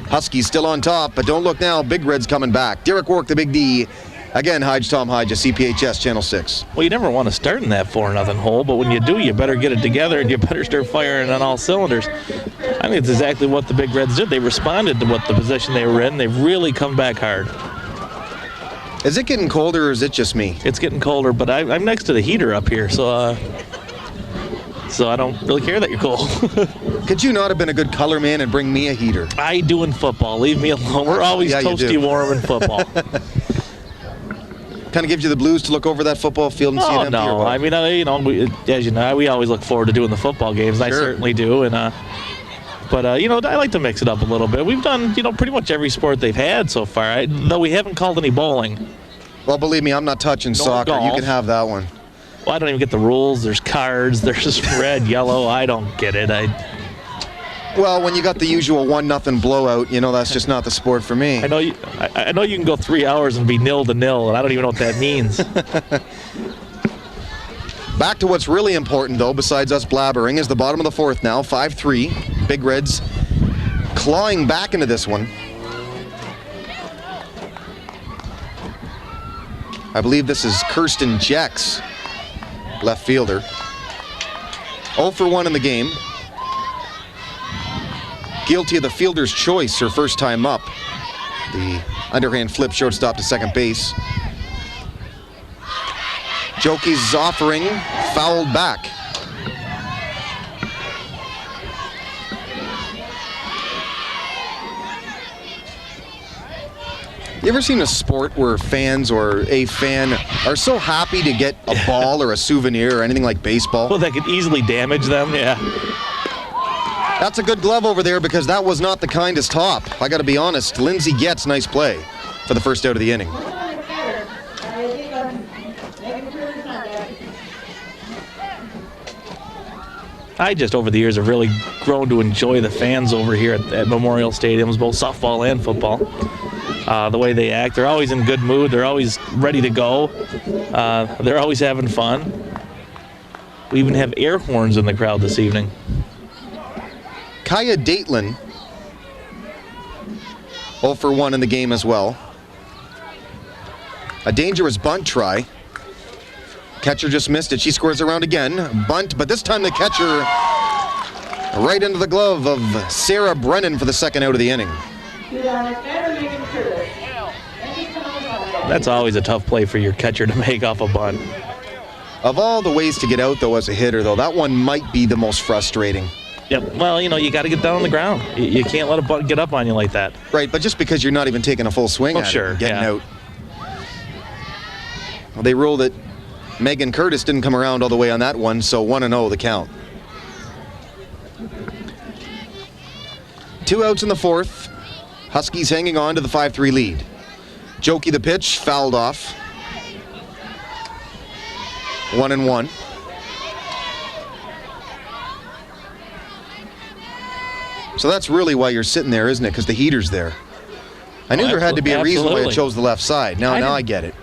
Huskies still on top, but don't look now. Big Red's coming back. Derek Wark, the Big D. Again, Tom Hyde, CPHS Channel 6. Well, you never want to start in that 4-0 hole, but when you do, you better get it together and you better start firing on all cylinders. I think it's exactly what the Big Reds did. They responded to what the position they were in. They've really come back hard. Is it getting colder or is it just me? It's getting colder, but I'm next to the heater up here, so I don't really care that you're cold. Could you not have been a good color man and bring me a heater? I do in football. Leave me alone. We're always toasty warm in football. Kind of gives you the blues to look over that football field and see it empty? No. Or what? I mean, as you know, we always look forward to doing the football games. And Sure. I certainly do. And but I like to mix it up a little bit. We've done pretty much every sport they've had so far. Though we haven't called any bowling. Well, believe me, I'm not touching soccer. golf. You can have that one. Well, I don't even get the rules. There's cards. There's just red, yellow. I don't get it. Well, when you got the usual 1-0 blowout, that's just not the sport for me. I know you can go 3 hours and be 0-0, and I don't even know what that means. Back to what's really important, though, besides us blabbering, is the bottom of the fourth now, 5-3. Big Reds clawing back into this one. I believe this is Kirsten Jex, left fielder. 0 for 1 in the game. Guilty of the fielder's choice her first time up. The underhand flip shortstop to second base. Jokey's offering, fouled back. You ever seen a sport where fans or a fan are so happy to get a ball or a souvenir or anything like baseball? Well, that could easily damage them, yeah. That's a good glove over there because that was not the kindest hop. I got to be honest. Lindsay Getz, nice play for the first out of the inning. I just, over the years, have really grown to enjoy the fans over here at Memorial Stadiums, both softball and football. The way they act, they're always in good mood. They're always ready to go. They're always having fun. We even have air horns in the crowd this evening. Kaya Daitlin, 0 for 1 in the game as well. A dangerous bunt try. Catcher just missed it. She scores around again. Bunt, but this time the catcher right into the glove of Sarah Brennan for the second out of the inning. That's always a tough play for your catcher to make off a bunt. Of all the ways to get out, though, as a hitter, though, that one might be the most frustrating. Yep. Well, you got to get down on the ground. You can't let a bunt get up on you like that. Right, but just because you're not even taking a full swing at it, getting out. Well, they ruled that Megan Curtis didn't come around all the way on that one, so 1-0 the count. 2 outs in the fourth. Huskies hanging on to the 5-3 lead. Jokey the pitch, fouled off. 1-1. So that's really why you're sitting there, isn't it? Because the heater's there. I knew there had to be a reason why it chose the left side. Now I get it.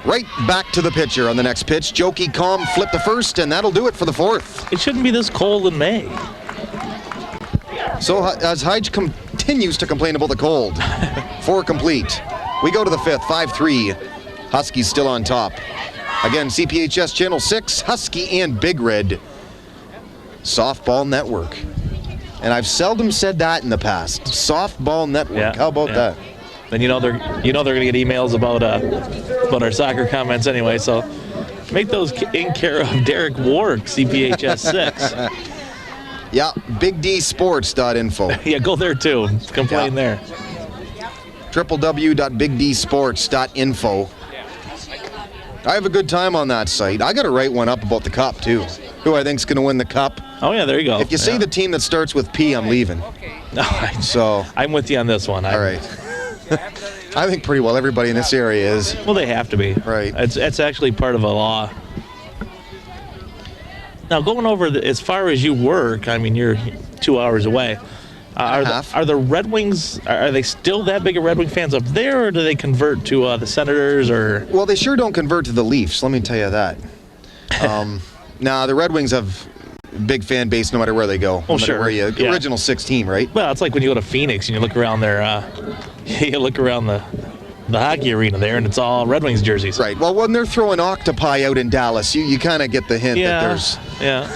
Right back to the pitcher on the next pitch. Jokey calm, flip the first, and that'll do it for the fourth. It shouldn't be this cold in May. So as Hyde continues to complain about the cold, 4 complete. We go to the fifth, 5-3. Huskies still on top. Again, CPHS Channel 6, Husky and Big Red Softball Network. And I've seldom said that in the past. Softball Network. Yeah, How about that? Then they're gonna get emails about our soccer comments anyway. So make those in care of Derek Ward, CPHS 6. Yeah, bigdsports.info. Yeah, go there too. Complain there. www.bigdsports.info. I have a good time on that site. I got to write one up about the cup too. Who I think's going to win the cup. Oh yeah, there you go. If you say the team that starts with P, I'm leaving. So I'm with you on this one. All right. I think pretty well everybody in this area is. Well, they have to be. Right. It's actually part of a law. Now, going over as far as you work, I mean, you're 2 hours away. Are the Red Wings, are they still that big of Red Wing fans up there, or do they convert to the Senators? Or Well, they sure don't convert to the Leafs, let me tell you that. Nah, the Red Wings have a big fan base no matter where they go. Oh, sure. Original 6 team, right? Well, it's like when you go to Phoenix and you look around there, you look around the hockey arena there, and it's all Red Wings jerseys. Right. Well, when they're throwing octopi out in Dallas, you kind of get the hint that there's... Yeah.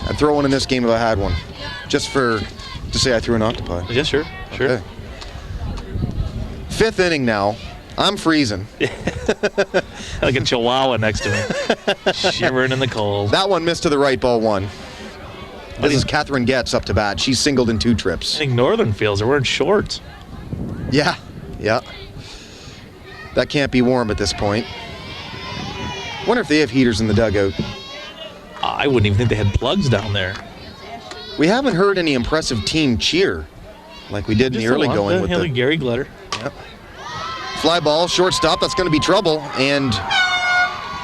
I'd throw one in this game if I had one. Just to say I threw an octopi. Yeah, sure. Okay. Fifth inning now. I'm freezing. Like a chihuahua next to me. Shivering in the cold. That one missed to the right, ball one. This is Catherine Getz up to bat. She's singled in 2 trips. I think Northern Fields are wearing shorts. Yeah. That can't be warm at this point. Wonder if they have heaters in the dugout. I wouldn't even think they had plugs down there. We haven't heard any impressive team cheer like we did in the early going with the Gary Glitter. Yep. Fly ball, shortstop. That's going to be trouble, and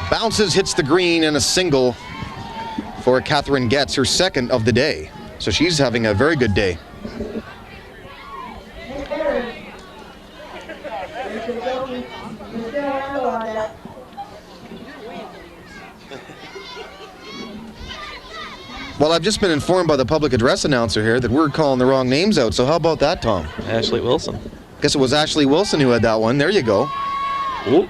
bounces, hits the green, and a single for Catherine Getz, her second of the day. So she's having a very good day. Well, I've just been informed by the public address announcer here that we're calling the wrong names out, so how about that, Tom? Ashley Wilson. Guess it was Ashley Wilson who had that one. There you go. Ooh.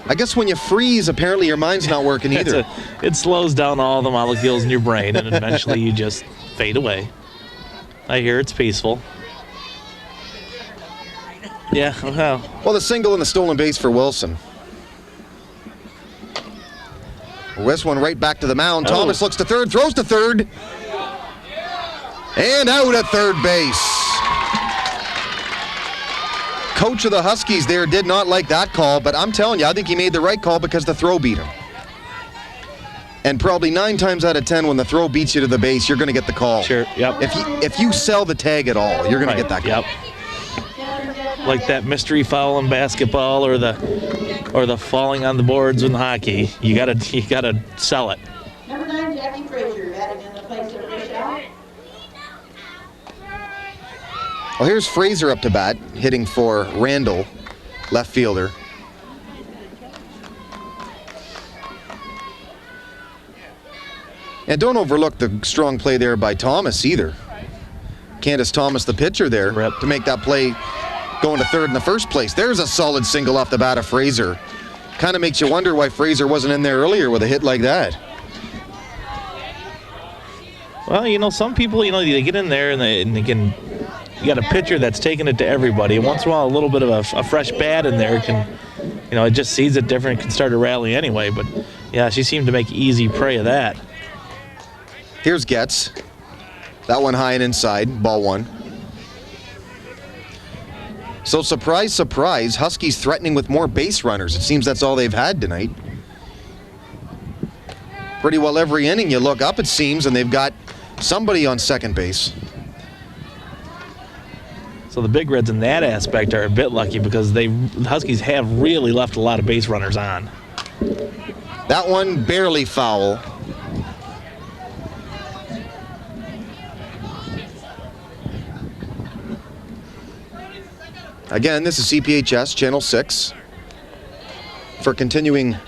I guess when you freeze, apparently your mind's not working either. It slows down all the molecules in your brain, and eventually you just fade away. I hear it's peaceful. Yeah, Well, the single and the stolen base for Wilson. This one right back to the mound. Oh. Thomas looks to third, throws to third. And out at third base. Coach of the Huskies there did not like that call, but I'm telling you, I think he made the right call because the throw beat him. And probably 9 times out of 10, when the throw beats you to the base, you're going to get the call. Sure, yep. If you sell the tag at all, you're going to get that call. Yep. Like that mystery foul in basketball or the falling on the boards in hockey, you gotta sell it. Number 9, Jackie Frazier, batting in the place of Michelle. Well, here's Fraser up to bat, hitting for Randall, left fielder. And don't overlook the strong play there by Thomas either. Candace Thomas, the pitcher there, to make that play going to third in the first place. There's a solid single off the bat of Fraser. Kind of makes you wonder why Fraser wasn't in there earlier with a hit like that. Well, some people, they get in there and they can. You got a pitcher that's taking it to everybody. And once in a while, a little bit of a fresh bat in there can, it just sees it different, can start a rally anyway. But yeah, she seemed to make easy prey of that. Here's Getz. That one high and inside, ball one. So surprise, surprise, Huskies threatening with more base runners. It seems that's all they've had tonight. Pretty well every inning you look up, it seems, and they've got somebody on second base. So the Big Reds in that aspect are a bit lucky because the Huskies have really left a lot of base runners on. That one barely foul. Again, this is CPHS Channel 6. For continuing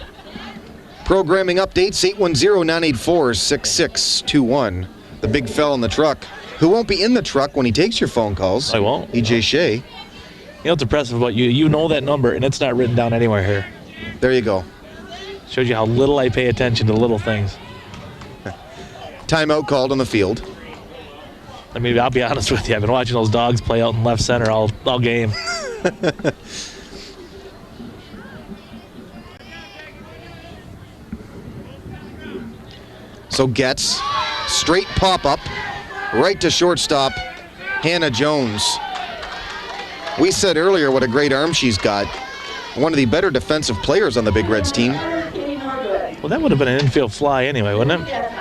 programming updates, 810-984-6621. The big fell in the truck, who won't be in the truck when he takes your phone calls. I won't. EJ Shea. What's impressive about you? You know that number, and it's not written down anywhere here. There you go. Shows you how little I pay attention to little things. Timeout called on the field. I mean, I'll be honest with you. I've been watching those dogs play out in left center all game. So Getz, straight pop-up, right to shortstop, Hannah Jones. We said earlier what a great arm she's got. One of the better defensive players on the Big Reds team. Well, that would have been an infield fly anyway, wouldn't it?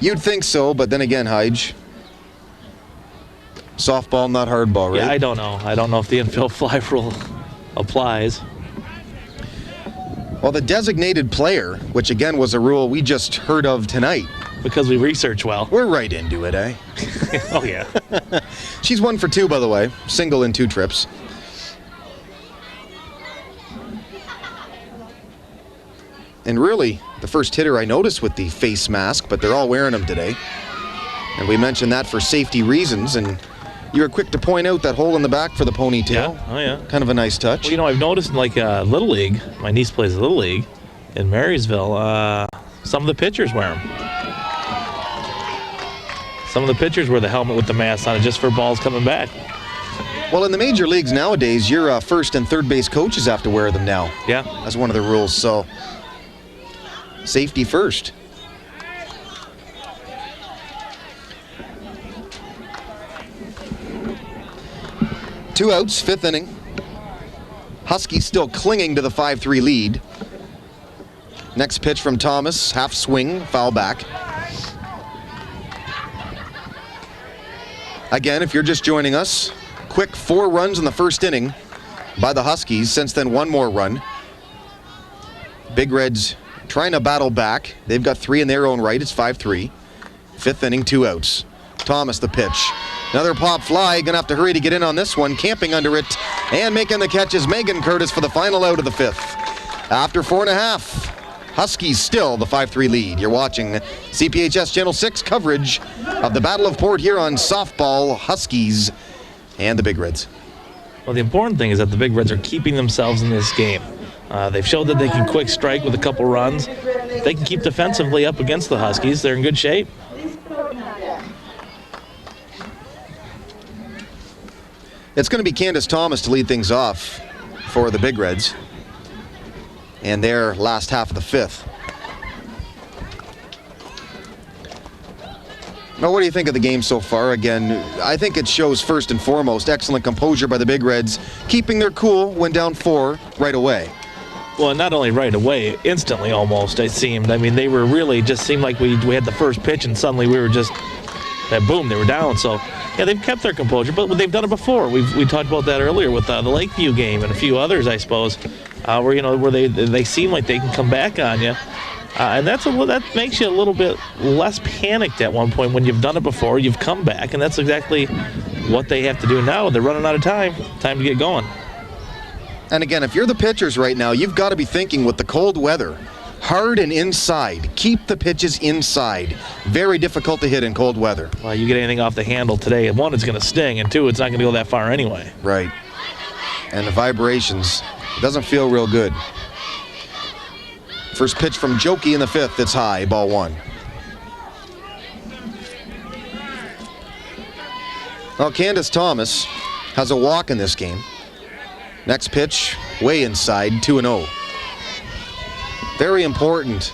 You'd think so, but then again, Hyde. Softball, not hardball, right? Yeah, I don't know. I don't know if the infield fly rule applies. Well, the designated player, which again was a rule we just heard of tonight. Because we research well. We're right into it, eh? Oh, yeah. She's 1 for 2, by the way. Single in 2 trips. And really, the first hitter I noticed with the face mask, but they're all wearing them today. And we mentioned that for safety reasons, and you were quick to point out that hole in the back for the ponytail. Yeah. Oh, yeah. Kind of a nice touch. Well, I've noticed in Little League, my niece plays Little League in Marysville, some of the pitchers wear them. Some of the pitchers wear the helmet with the mask on it just for balls coming back. Well, in the major leagues nowadays, your first and third base coaches have to wear them now. Yeah. That's one of the rules, so safety first. Two outs, fifth inning. Huskies still clinging to the 5-3 lead. Next pitch from Thomas, half swing, foul back. Again, if you're just joining us, quick 4 runs in the first inning by the Huskies. Since then, 1 more run. Big Reds trying to battle back. They've got 3 in their own right. It's 5-3. Fifth inning, 2 outs. Thomas the pitch. Another pop fly. Gonna have to hurry to get in on this one. Camping under it and making the catch is Megan Curtis for the final out of the 5th. After 4.5. Huskies still the 5-3 lead. You're watching CPHS Channel 6 coverage of the Battle of Port Huron softball, Huskies and the Big Reds. Well, the important thing is that the Big Reds are keeping themselves in this game. They've showed that they can quick strike with a couple runs. If they can keep defensively up against the Huskies, they're in good shape. It's going to be Candace Thomas to lead things off for the Big Reds. And their last half of the 5th. Now, what do you think of the game so far? Again, I think it shows first and foremost excellent composure by the Big Reds, keeping their cool when down 4 right away. Well, not only right away, instantly almost, it seemed. I mean, they were really, just seemed like we had the first pitch and suddenly we were just, boom, they were down. So, yeah, they've kept their composure, but they've done it before. We talked about that earlier with the Lakeview game and a few others, I suppose, where they seem like they can come back on you. And that makes you a little bit less panicked at one point when you've done it before, you've come back, and that's exactly what they have to do now. They're running out of time to get going. And again, if you're the pitchers right now, you've got to be thinking with the cold weather, hard and inside. Keep the pitches inside. Very difficult to hit in cold weather. Well, you get anything off the handle today, one, it's going to sting, and 2, it's not going to go that far anyway. Right. And the vibrations, it doesn't feel real good. First pitch from Jokey in the 5th. It's high, ball 1. Well, Candace Thomas has a walk in this game. Next pitch, way inside, 2-0. Very important.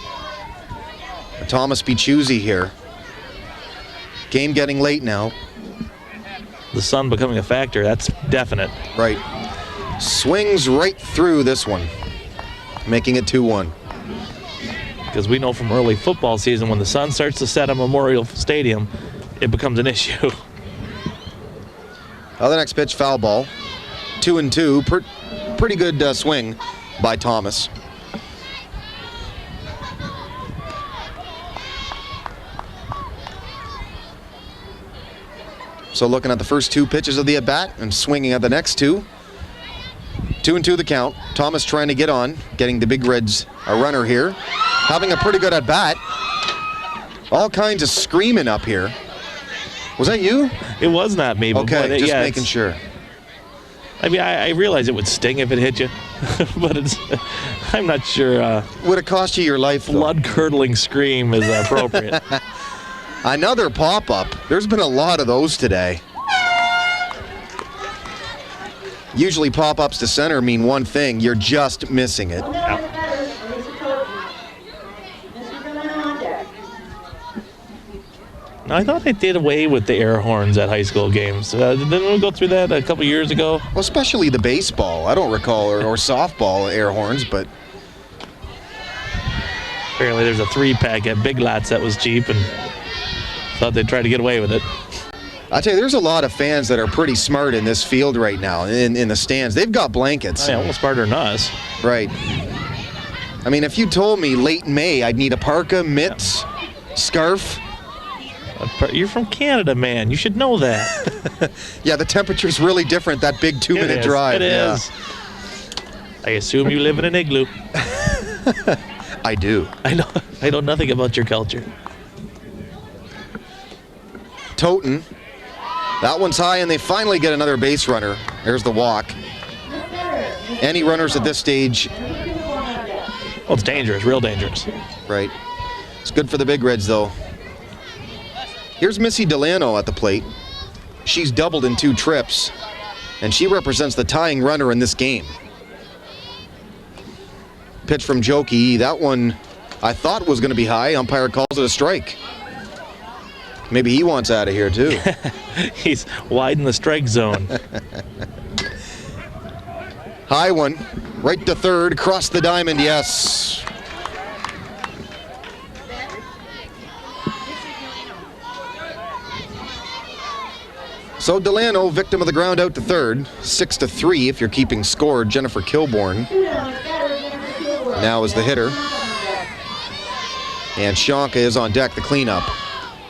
Thomas be choosy here. Game getting late now. The sun becoming a factor, that's definite. Right. Swings right through this one, making it 2-1. Because we know from early football season, when the sun starts to set at Memorial Stadium, it becomes an issue. Oh, the next pitch, foul ball. 2-2. Pretty good swing by Thomas. So looking at the first 2 pitches of the at-bat and swinging at the next 2. 2-2 the count. Thomas trying to get on, getting the Big Reds a runner here. Having a pretty good at-bat. All kinds of screaming up here. Was that you? It was not me. Okay, but just making sure. I mean, I realize it would sting if it hit you, but I'm not sure. Would it cost you your life, though? Blood-curdling scream is appropriate. Another pop-up. There's been a lot of those today. Usually pop-ups to center mean one thing. You're just missing it. Now, I thought they did away with the air horns at high school games. Didn't we go through that a couple years ago? Well, especially the baseball. I don't recall, or softball air horns, but... Apparently there's a 3-pack at Big Lots that was cheap and thought they'd try to get away with it. I tell you, there's a lot of fans that are pretty smart in this field right now, in the stands. They've got blankets. Oh, yeah, almost smarter than us. Right. I mean, if you told me late May I'd need a parka, mitts, scarf... You're from Canada, man. You should know that. Yeah, the temperature's really different, that big 2-minute drive. It is. I assume you live in an igloo. I do. I know nothing about your culture. Toten. That one's high, and they finally get another base runner. There's the walk. Any runners at this stage? Well, it's dangerous, real dangerous. Right. It's good for the Big Reds, though. Here's Missy Delano at the plate. She's doubled in 2 trips, and she represents the tying runner in this game. Pitch from Jokey. That one I thought was going to be high. Umpire calls it a strike. Maybe he wants out of here, too. He's wide in the strike zone. High one. Right to third. Across the diamond. Yes. So Delano, victim of the ground out to third. 6-3 if you're keeping score. Jennifer Kilborn now is the hitter. And Shanka is on deck, the cleanup.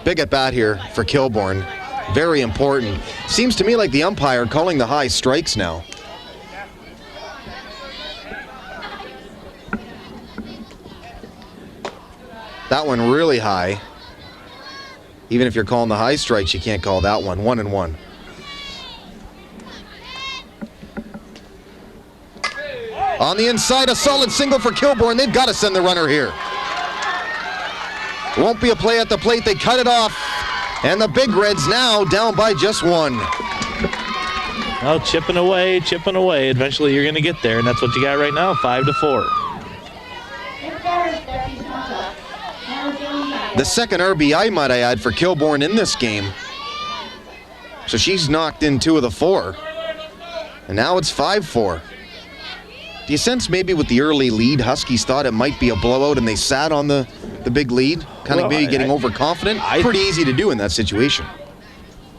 Big at bat here for Kilborn. Very important. Seems to me like the umpire calling the high strikes now. That one really high. Even if you're calling the high strikes, you can't call that one. 1-1. On the inside, a solid single for Kilborn. They've got to send the runner here. Won't be a play at the plate. They cut it off. And the Big Reds now down by just 1. Oh, chipping away, chipping away. Eventually you're going to get there, and that's what you got right now, 5-4. The second RBI, might I add, for Kilborn in this game. So she's knocked in 2 of the 4. And now it's 5-4. Do you sense maybe with the early lead, Huskies thought it might be a blowout and they sat on the big lead? Kind of maybe getting overconfident? Pretty easy to do in that situation.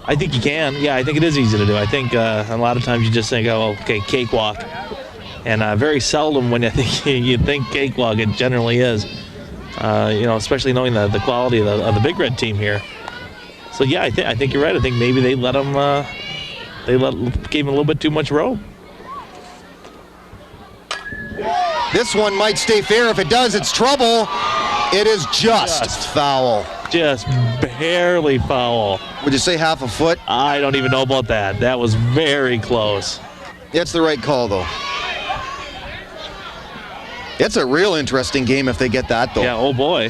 I think you can. Yeah, I think it is easy to do. I think a lot of times you just think, oh, okay, cakewalk. And very seldom when you think cakewalk, it generally is. Especially knowing the quality of the Big Red team here. So yeah, I think you're right. I think maybe they let them, gave them a little bit too much rope. This one might stay fair. If it does, it's trouble. It is just foul. Just barely foul. Would you say half a foot? I don't even know about that. That was very close. It's the right call, though. It's a real interesting game if they get that, though. Yeah, oh boy.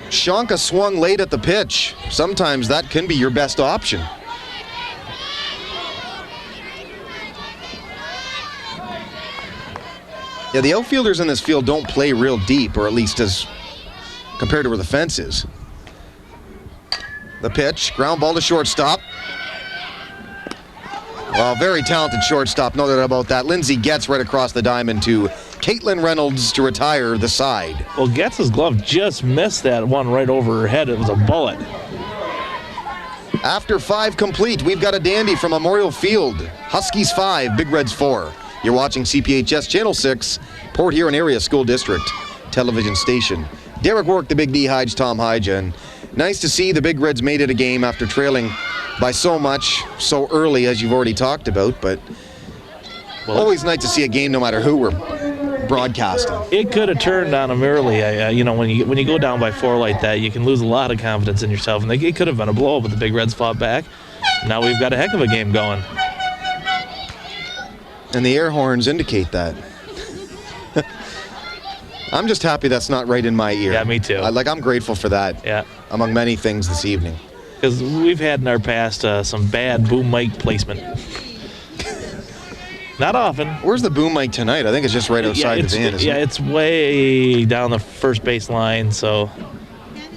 Shanka swung late at the pitch. Sometimes that can be your best option. Yeah, the outfielders in this field don't play real deep, or at least as compared to where the fence is. The pitch, ground ball to shortstop. Well, very talented shortstop, no doubt about that. Lindsay Getz right across the diamond to Caitlin Reynolds to retire the side. Well, Getz's glove just missed that one right over her head. It was a bullet. After 5 complete, we've got a dandy from Memorial Field. Huskies 5, Big Reds 4. You're watching CPHS Channel 6, Port Huron Area School District television station. Derek Work, the Big D, Hyde, Tom Hyja. And nice to see the Big Reds made it a game after trailing by so much, so early, as you've already talked about. But always nice to see a game no matter who we're broadcasting. It could have turned on them early. When you go down by 4 like that, you can lose a lot of confidence in yourself. And it could have been a blow, but the Big Reds fought back. Now we've got a heck of a game going. And the air horns indicate that. I'm just happy that's not right in my ear. Yeah, me too. I'm grateful for that. Yeah. Among many things this evening. Because we've had in our past some bad boom mic placement. Not often. Where's the boom mic tonight? I think it's just right outside the van, isn't it? Yeah, it's way down the first base line, so.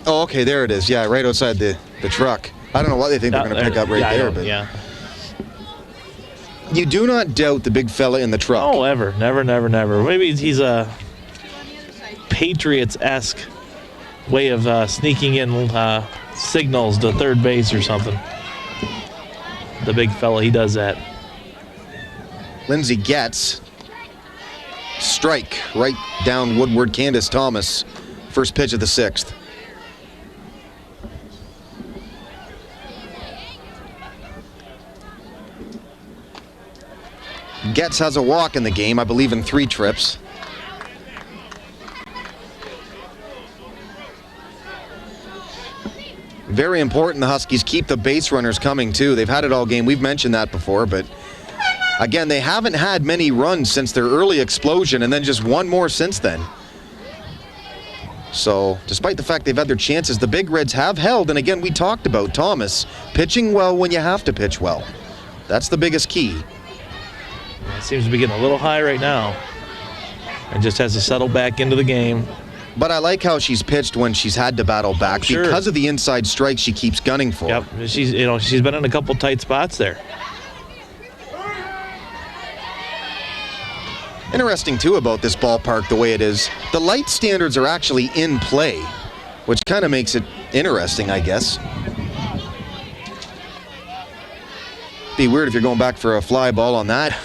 Oh, okay, there it is. Yeah, right outside the truck. I don't know what they think they're going to pick up right there, but. Yeah. You do not doubt the big fella in the truck. Oh, ever. Never, never, never. Maybe he's a Patriots-esque way of sneaking in signals to third base or something. The big fella, he does that. Lindsay Getz. Strike right down Woodward. Candace Thomas. First pitch of the 6th. Getz has a walk in the game, I believe in 3 trips. Very important the Huskies keep the base runners coming too. They've had it all game. We've mentioned that before, but again, they haven't had many runs since their early explosion and then just one more since then. So, despite the fact they've had their chances, the Big Reds have held, and again, we talked about Thomas pitching well when you have to pitch well. That's the biggest key. It seems to be getting a little high right now. And just has to settle back into the game. But I like how she's pitched when she's had to battle back. Sure. Because of the inside strike she keeps gunning for. Yep, she's been in a couple tight spots there. Interesting, too, about this ballpark, the way it is, the light standards are actually in play, which kind of makes it interesting, I guess. Be weird if you're going back for a fly ball on that.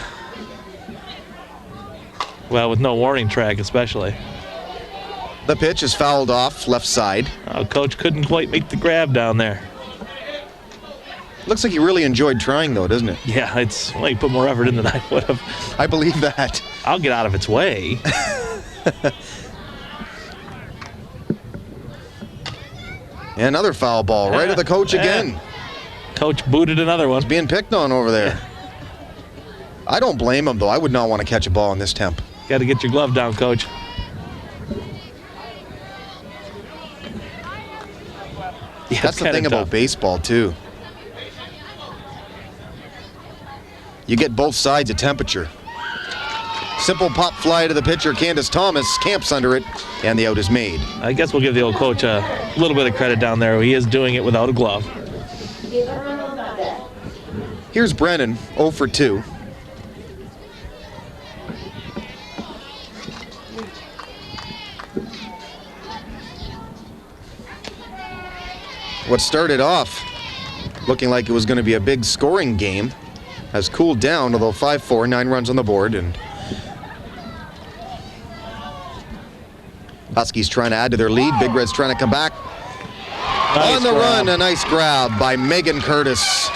Well, with no warning track especially. The pitch is fouled off left side. Coach couldn't quite make the grab down there. Looks like he really enjoyed trying, though, doesn't it? Yeah, well, he put more effort in than I would have. I believe that. I'll get out of its way. And another foul ball right at the coach again. Coach booted another one. He's being picked on over there. I don't blame him, though. I would not want to catch a ball in this temp. Got to get your glove down, Coach. Yeah, that's the thing about baseball, too. You get both sides of temperature. Simple pop fly to the pitcher, Candace Thomas, camps under it, and the out is made. I guess we'll give the old coach a little bit of credit down there. He is doing it without a glove. Here's Brennan, 0 for 2. What started off looking like it was going to be a big scoring game has cooled down, although 5-4, 9 runs on the board, and Huskies trying to add to their lead. Big Reds trying to come back. Nice on the grab. run, a nice grab by Megan Curtis.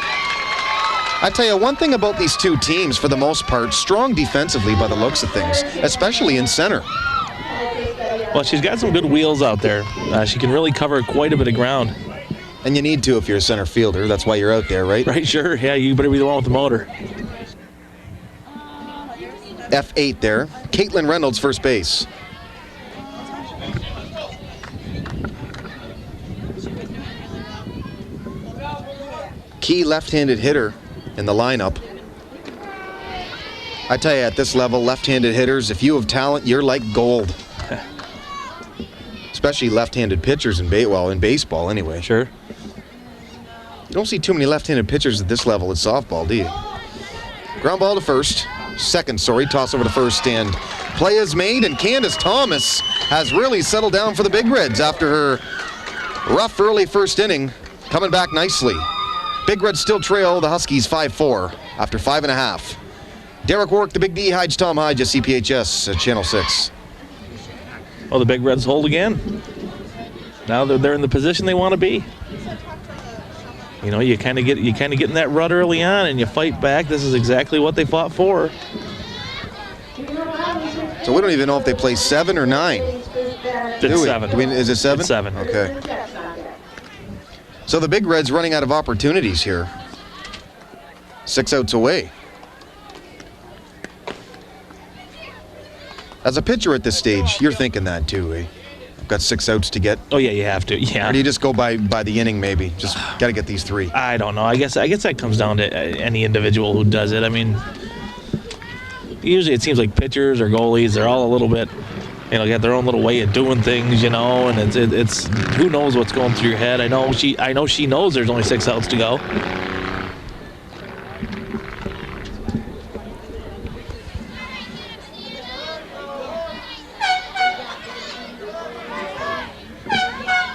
I tell you, one thing about these two teams, for the most part, strong defensively by the looks of things, especially in center. Well, she's got some good wheels out there. She can really cover quite a bit of ground. And you need to if you're a center fielder. That's why you're out there, right? Right, sure. Yeah, you better be the one with the motor. F8 there. Caitlin Reynolds, first base. Key left-handed hitter in the lineup. I tell you, at this level, left-handed hitters, if you have talent, you're like gold. Especially left-handed pitchers in baseball anyway. Sure. You don't see too many left-handed pitchers at this level in softball, do you? Ground ball to first. Toss over to first, and play is made, and Candace Thomas has really settled down for the Big Reds after her rough early first inning, coming back nicely. Big Reds still trail the Huskies 5-4 after 5.5. Derek Warwick, the Big D, hides Tom Hyde, just CPHS at Channel 6. Well, the Big Reds hold again. Now they're in the position they want to be. You know, you kind of get in that rut early on, and you fight back. This is exactly what they fought for. So we don't even know if they play 7 or 9. It's 7. Is it 7? It's 7. Okay. So the Big Reds running out of opportunities here. 6 outs away. As a pitcher at this stage, you're thinking that too, eh? I've got 6 outs to get. Oh yeah, you have to. Yeah. Or do you just go by the inning maybe? Just got to get these 3. I don't know. I guess that comes down to any individual who does it. I mean, usually it seems like pitchers or goalies, they're all a little bit, got their own little way of doing things, and it's who knows what's going through your head. I know she knows there's only 6 outs to go.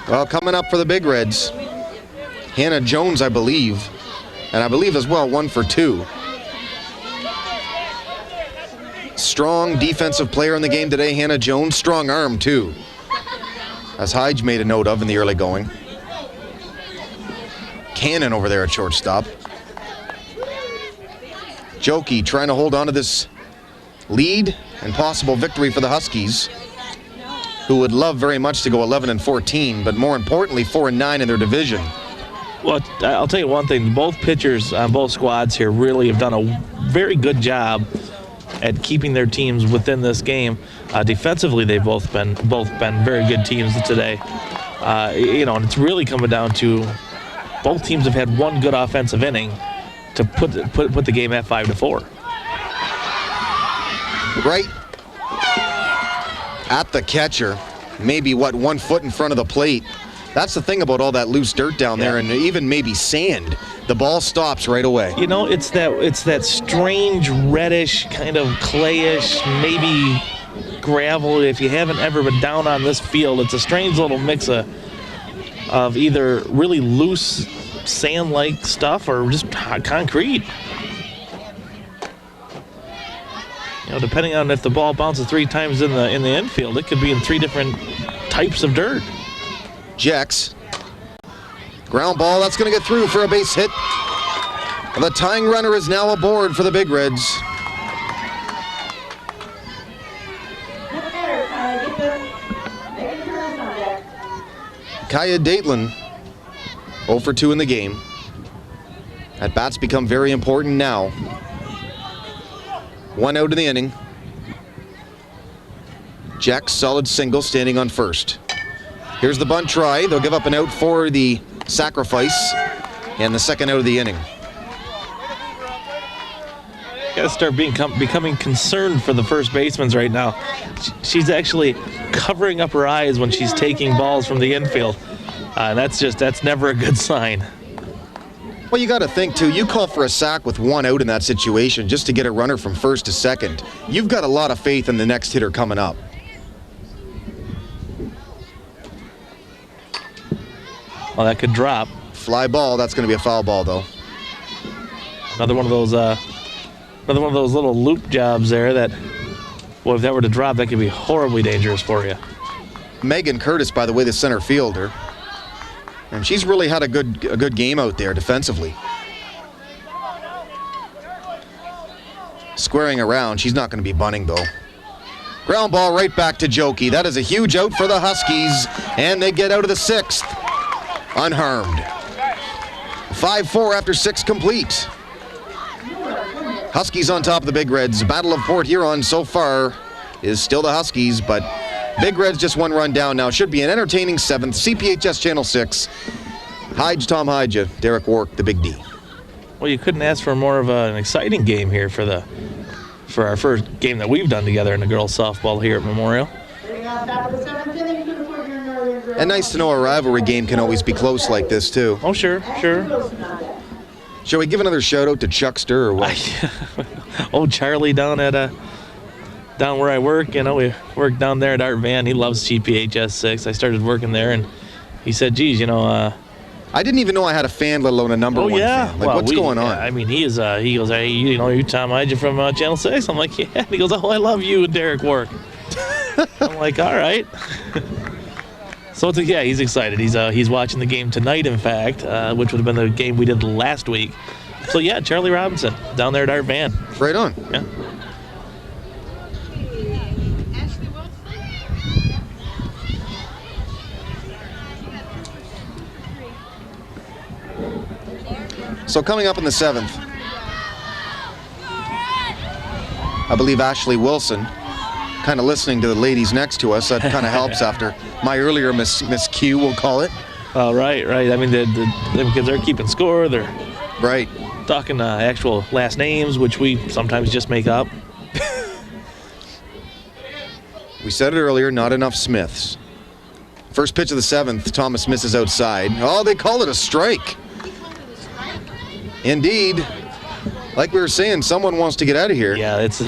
Well, coming up for the Big Reds, Hannah Jones, I believe, and I believe as well 1 for 2. Strong defensive player in the game today, Hannah Jones. Strong arm, too, as Hyde made a note of in the early going. Cannon over there at shortstop. Jokey trying to hold on to this lead and possible victory for the Huskies, who would love very much to go 11-14, but more importantly, 4-9 in their division. Well, I'll tell you one thing. Both pitchers on both squads here really have done a very good job at keeping their teams within this game. Defensively, they've both been very good teams today. And it's really coming down to both teams have had one good offensive inning to put the game at 5-4. Right at the catcher, maybe 1 foot in front of the plate. That's the thing about all that loose dirt down there, and even maybe sand. The ball stops right away. It's that strange reddish kind of clayish, maybe gravel. If you haven't ever been down on this field, it's a strange little mix of either really loose sand-like stuff or just concrete. Depending on if the ball bounces 3 times in the infield, it could be in 3 different types of dirt. Jex. Ground ball, that's going to get through for a base hit. The tying runner is now aboard for the Big Reds. Kaya Daitlin, 0 for 2 in the game. At-bats become very important now. 1 out in the inning. Jack, solid single, standing on first. Here's the bunt try. They'll give up an out for the sacrifice, and the second out of the inning. Got to start becoming concerned for the first baseman right now. She's actually covering up her eyes when she's taking balls from the infield. That's never a good sign. Well, you got to think, too, you call for a sack with 1 out in that situation just to get a runner from first to second. You've got a lot of faith in the next hitter coming up. Well, that could drop. Fly ball, that's going to be a foul ball, though. Another one of those little loop jobs there that, well, if that were to drop, that could be horribly dangerous for you. Megan Curtis, by the way, the center fielder. And she's really had a good game out there defensively. Squaring around, she's not going to be bunting, though. Ground ball right back to Jokey. That is a huge out for the Huskies, and they get out of the 6th unharmed. 5-4 after 6 complete. Huskies on top of the Big Reds. Battle of Port Huron so far is still the Huskies, but Big Reds just 1 run down now. Should be an entertaining 7th. CPHS Channel 6. Tom Hyde, Derek Wark, the Big D. Well, you couldn't ask for more of an exciting game here for our first game that we've done together in the girls softball here at Memorial. And nice to know a rivalry game can always be close like this, too. Oh, sure. Shall we give another shout out to Chuckster or what? Oh, Charlie down where I work. We work down there at Art Van. He loves CPHS 6. I started working there, and he said, geez, I didn't even know I had a fan, let alone a number 1 fan. Like, what's going on? I mean, he goes, hey, you're Tom Hyde from Channel 6? I'm like, yeah. And he goes, oh, I love you and Derek Wark. I'm like, all right. So, he's excited. He's watching the game tonight, in fact, which would have been the game we did last week. So, yeah, Charlie Robinson down there at Art Van. Right on. Yeah. So coming up in the 7th, I believe Ashley Wilson, kind of listening to the ladies next to us. That kind of helps after my earlier miscue, we'll call it. Right. I mean, because they're keeping score. They're right talking actual last names, which we sometimes just make up. We said it earlier, not enough Smiths. First pitch of the 7th, Thomas misses outside. Oh, they call it a strike. Indeed. Like we were saying, someone wants to get out of here. Yeah, it's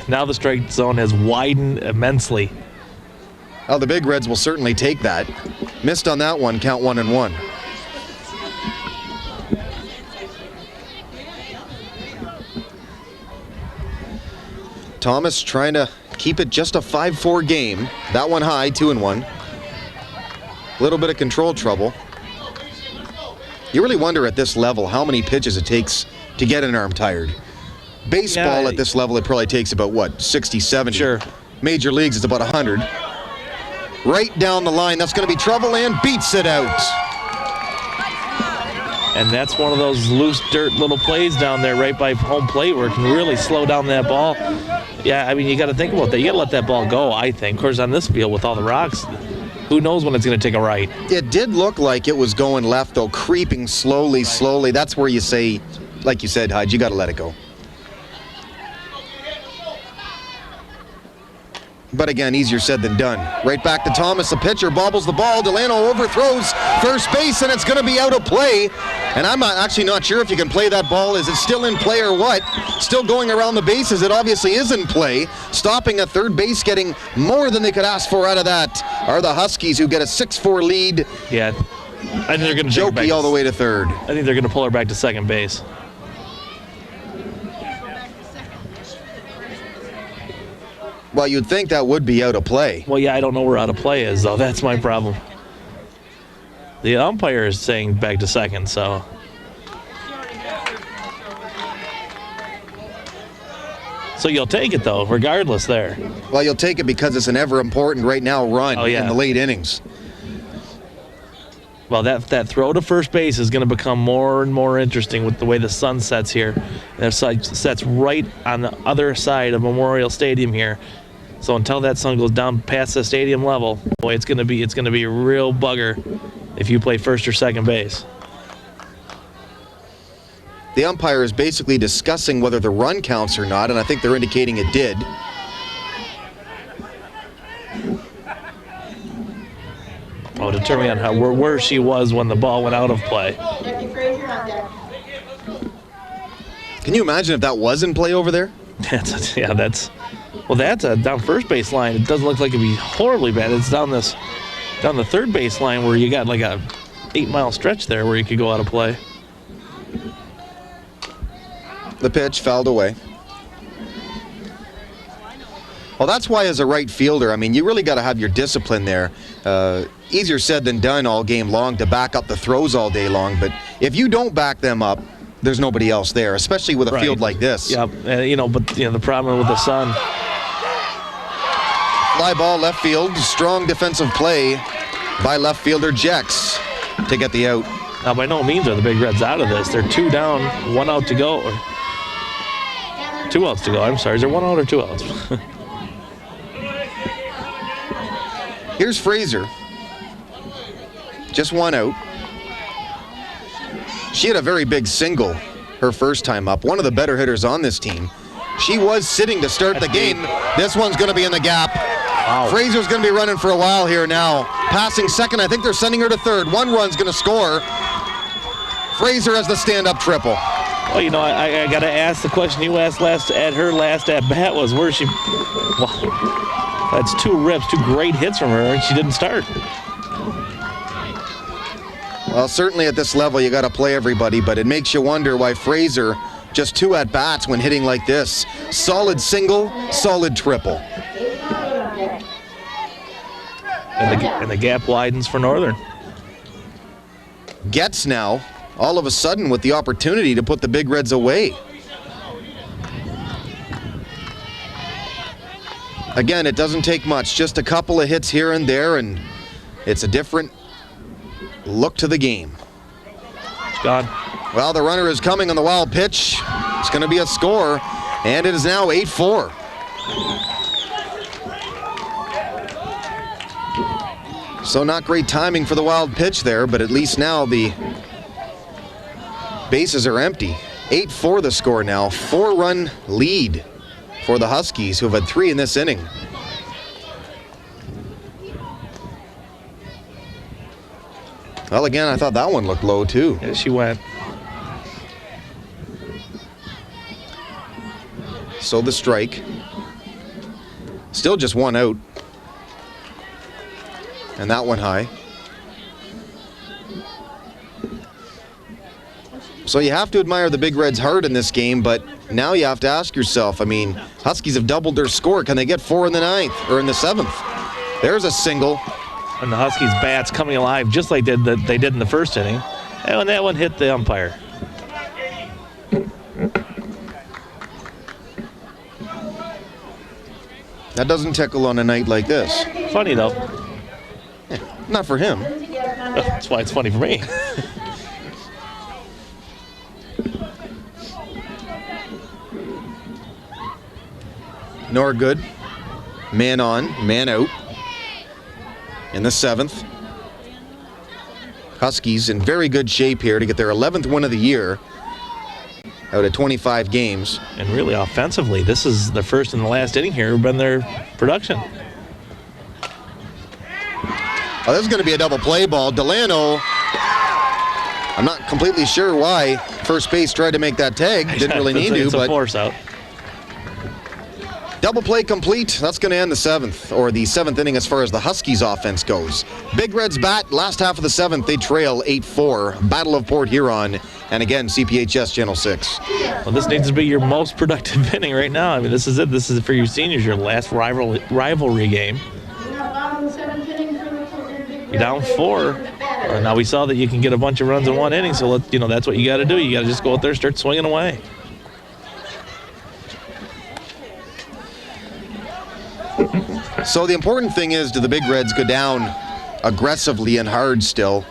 now the strike zone has widened immensely. Oh, the Big Reds will certainly take that. Missed on that one, count 1-1. Thomas trying to keep it just a 5-4 game. That one high, 2-1. Little bit of control trouble. You really wonder at this level how many pitches it takes to get an arm tired. Baseball at this level, it probably takes about, what, 60, 70? Sure. Major leagues, it's about 100. Right down the line, that's going to be trouble, and beats it out. And that's one of those loose dirt little plays down there right by home plate where it can really slow down that ball. Yeah, I mean, you got to think about that. You got to let that ball go, I think. Of course, on this field with all the rocks, who knows when it's going to take a right. It did look like it was going left, though, creeping slowly. That's where you say, like you said, Hyde, you got to let it go. But again, easier said than done. Right back to Thomas, the pitcher, bobbles the ball. Delano overthrows first base, and it's going to be out of play. And I'm actually not sure if you can play that ball. Is it still in play or what? Still going around the bases. It obviously is in play. Stopping at third base, getting more than they could ask for out of that are the Huskies, who get a 6-4 lead. Yeah, I think they're going to Jokey all the way to third. I think they're going to pull her back to second base. Well, you'd think that would be out of play. Well, yeah, I don't know where out of play is, though. That's my problem. The umpire is saying back to second, so. So you'll take it, though, regardless there. Well, you'll take it because it's an ever important right now run in the late innings. Well, that throw to first base is going to become more and more interesting with the way the sun sets here. And it sets right on the other side of Memorial Stadium here. So until that sun goes down past the stadium level, boy, it's going to be a real bugger if you play first or second base. The umpire is basically discussing whether the run counts or not, and I think they're indicating it did. Oh, determining on where she was when the ball went out of play. Deputy Frazier on deck. Can you imagine if that was in play over there? That's a down first base line. It doesn't look like it'd be horribly bad. It's down the third base line where you got like a 8-mile stretch there where you could go out of play. The pitch fouled away. Well, that's why as a right fielder, I mean, you really got to have your discipline there. Easier said than done all game long to back up the throws all day long, but if you don't back them up, there's nobody else there, especially with a field like this. Yeah, the problem with the sun. Fly ball left field, strong defensive play by left fielder Jex to get the out. Now, by no means are the Big Reds out of this. They're 2 down, 1 out to go. Or 2 outs to go, I'm sorry. Is there 1 out or 2 outs? Here's Fraser. Just 1 out. She had a very big single her first time up. One of the better hitters on this team. She was sitting to start the game. This one's going to be in the gap. Wow. Fraser's going to be running for a while here now. Passing second. I think they're sending her to third. 1 run's going to score. Fraser has the stand-up triple. Well, I got to ask the question you asked her last at bat was where she. Well, that's 2 rips, 2 great hits from her, and she didn't start. Well, certainly at this level, you got to play everybody, but it makes you wonder why Fraser just 2 at-bats when hitting like this. Solid single, solid triple. And the gap widens for Northern. Gets now, all of a sudden, with the opportunity to put the Big Reds away. Again, it doesn't take much, just a couple of hits here and there, and it's a different look to the game. It's gone. Well, the runner is coming on the wild pitch. It's going to be a score, and it is now 8-4. So not great timing for the wild pitch there, but at least now the bases are empty. 8-4 the score now. 4-run lead for the Huskies, who have had 3 in this inning. Well, again, I thought that one looked low, too. Yeah, she went. So the strike. Still just 1 out. And that one high. So you have to admire the Big Reds' heart in this game, but now you have to ask yourself, I mean, Huskies have doubled their score. Can they get 4 in the 9th or in the 7th? There's a single. And the Huskies' bats coming alive just like they did in the first inning. And that one hit the umpire. That doesn't tickle on a night like this. Funny, though. Not for him. That's why it's funny for me. nor good. Man on, man out in the 7th. Huskies in very good shape here to get their 11th win of the year out of 25 games. And really offensively, this is the first and the last inning here been their production. Oh, this is going to be a double play ball. Delano, I'm not completely sure why first base tried to make that tag. Didn't really need to, it's a but force out. double play complete. That's going to end the 7th, or the 7th inning as far as the Huskies offense goes. Big Reds bat, last half of the 7th, they trail 8-4. Battle of Port Huron, and again, CPHS Channel 6. Well, this needs to be your most productive inning right now. I mean, this is it. This is for your seniors, your last rivalry game. You're down 4. Now we saw that you can get a bunch of runs in one inning, so that's what you got to do. You got to just go out there and start swinging away. So the important thing is, do the Big Reds go down aggressively and hard still?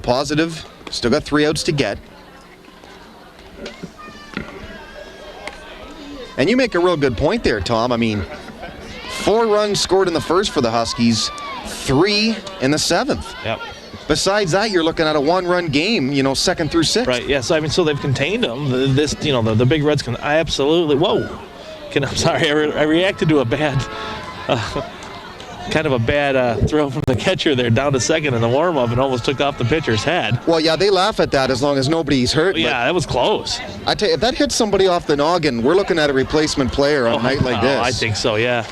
Positive. Still got 3 outs to get. And you make a real good point there, Tom. I mean, 4 runs scored in the first for the Huskies, 3 in the 7th. Yep. Besides that, you're looking at a 1-run game, 2nd through 6th. Right, yeah, so they've contained them. The Big Reds can absolutely, I'm sorry, I reacted to a bad, kind of a bad throw from the catcher there down to second in the warm-up and almost took off the pitcher's head. Well, yeah, they laugh at that as long as nobody's hurt. Yeah, that was close. I tell you, if that hits somebody off the noggin, we're looking at a replacement player on a night like this. I think so, yeah.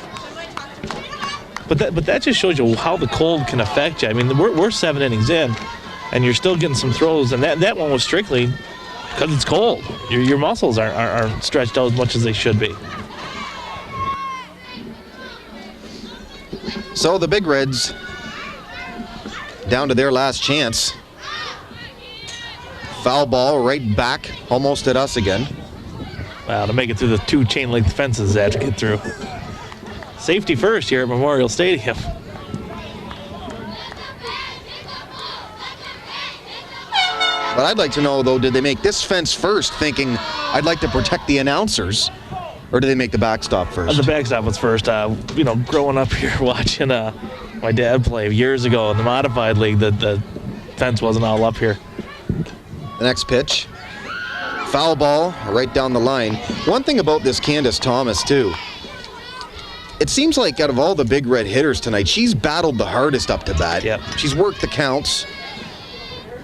But that just shows you how the cold can affect you. I mean, we're 7 innings in, and you're still getting some throws, and that one was strictly because it's cold. Your muscles aren't stretched out as much as they should be. So the Big Reds down to their last chance. Foul ball right back, almost at us again. Wow, to make it through the 2 chain-link fences they have to get through. Safety first here at Memorial Stadium. But I'd like to know, though, did they make this fence first thinking, I'd like to protect the announcers, or did they make the backstop first? The backstop was first. Growing up here watching my dad play years ago in the modified league, the fence wasn't all up here. The next pitch. Foul ball right down the line. One thing about this Candace Thomas, too, it seems like out of all the Big Red hitters tonight, she's battled the hardest up to bat. Yep. She's worked the counts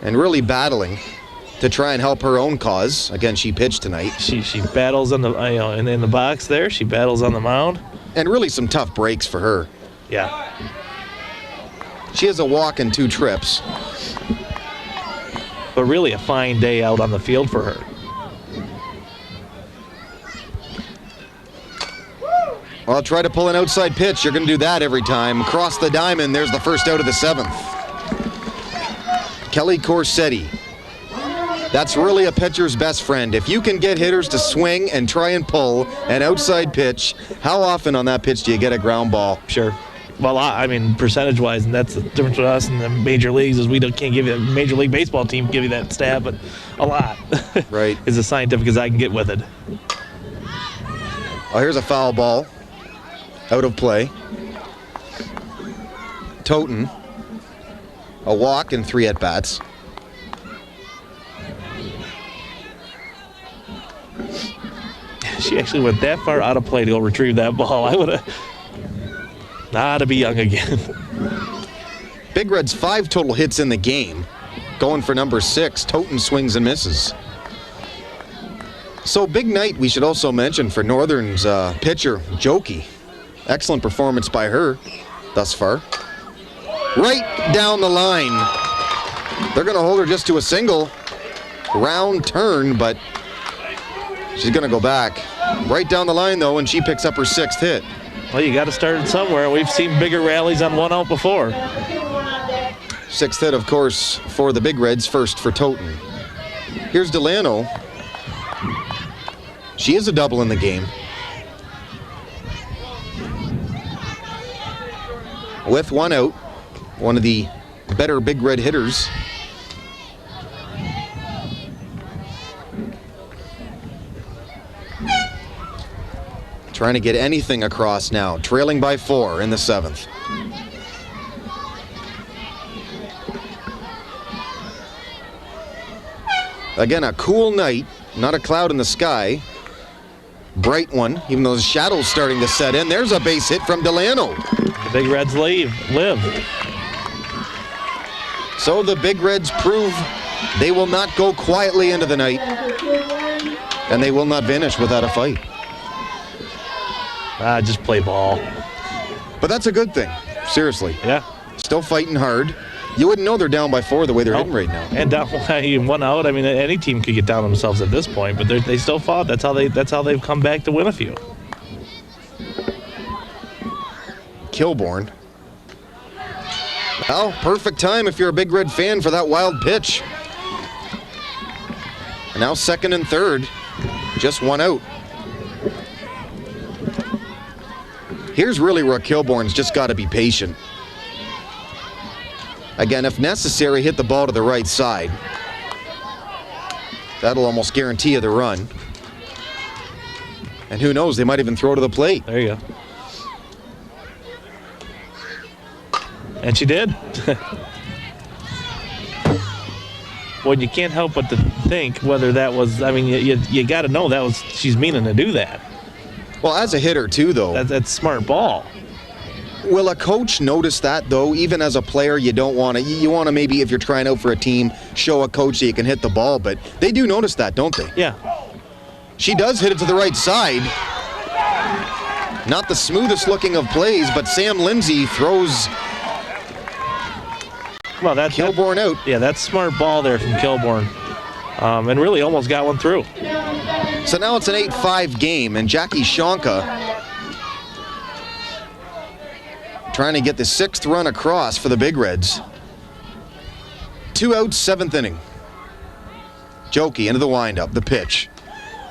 and really battling to try and help her own cause. Again, she pitched tonight. She battles in the in the box there. She battles on the mound. And really some tough breaks for her. Yeah. She has a walk and 2 trips. But really a fine day out on the field for her. Well, try to pull an outside pitch. You're going to do that every time. Cross the diamond. There's the first out of the 7th. Kelly Corsetti. That's really a pitcher's best friend. If you can get hitters to swing and try and pull an outside pitch, how often on that pitch do you get a ground ball? Sure. Well, I mean, percentage-wise, and that's the difference with us in the major leagues is we can't give you a Major League Baseball team give you that stat, but a lot. Right. Is as scientific as I can get with it. Oh, here's a foul ball. Out of play. Toten. A walk and 3 at-bats. She actually went that far out of play to go retrieve that ball. I would have... Not to be young again. Big Red's 5 total hits in the game. Going for number 6. Toten swings and misses. So big night, we should also mention, for Northern's pitcher, Jokey. Excellent performance by her thus far. Right down the line. They're going to hold her just to a single. Round turn, but she's going to go back. Right down the line, though, and she picks up her 6th hit. Well, you got to start it somewhere. We've seen bigger rallies on 1 out before. 6th hit, of course, for the Big Reds, first for Toten. Here's Delano. She is a double in the game. With 1 out, one of the better Big Red hitters. Trying to get anything across now, trailing by 4 in the 7th. Again, a cool night, not a cloud in the sky. Bright one, even though the shadow's starting to set in. There's a base hit from Delano. The Big Reds live. So the Big Reds prove they will not go quietly into the night, and they will not vanish without a fight. Just play ball. But that's a good thing, seriously. Yeah. Still fighting hard. You wouldn't know they're down by 4 the way they're hitting right now. And down by 1 out. I mean, any team could get down on themselves at this point, but they still fought. That's how they've come back to win a few. Kilbourne. Well, perfect time if you're a Big Red fan for that wild pitch. And now 2nd and 3rd, just 1 out. Here's really where Kilbourne's just got to be patient. Again, if necessary, hit the ball to the right side. That'll almost guarantee you the run. And who knows, they might even throw to the plate. There you go. And she did. Well, you can't help but to think whether that was, I mean, you got to know that was, she's meaning to do that. Well, as a hitter too, though. That's smart ball. Will a coach notice that, though? Even as a player, you don't want to. You want to maybe, if you're trying out for a team, show a coach that you can hit the ball. But they do notice that, don't they? Yeah. She does hit it to the right side. Not the smoothest looking of plays, but Sam Lindsay throws Kilbourne out. Yeah, that's smart ball there from Kilbourne. And really almost got one through. So now it's an 8-5 game, and Jackie Shonka trying to get the 6th run across for the Big Reds. 2 outs, 7th inning. Jokey into the windup, the pitch.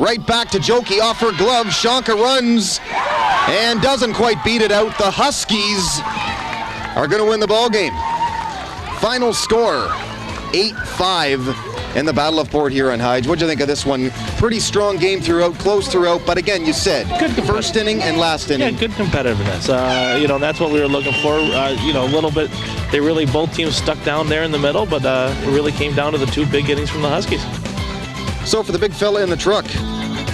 Right back to Jokey, off her glove. Shonka runs and doesn't quite beat it out. The Huskies are going to win the ball game. Final score, 8-5 in the Battle of Port Huron Heights. What'd you think of this one? Pretty strong game throughout, close throughout, but again, you said first inning and last inning. Yeah, good competitiveness. That's what we were looking for. A little bit, they really, both teams stuck down there in the middle, but it really came down to the 2 big innings from the Huskies. So for the big fella in the truck,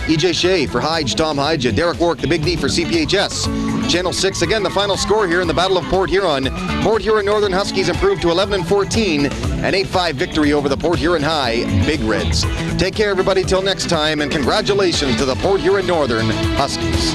EJ Shea for Hyde, Tom Hyde, Derek Wark, the Big D for CPHS. Channel 6, again, the final score here in the Battle of Port Huron. Port Huron Northern Huskies improved to 11-14, an 8-5 victory over the Port Huron High Big Reds. Take care, everybody, till next time, and congratulations to the Port Huron Northern Huskies.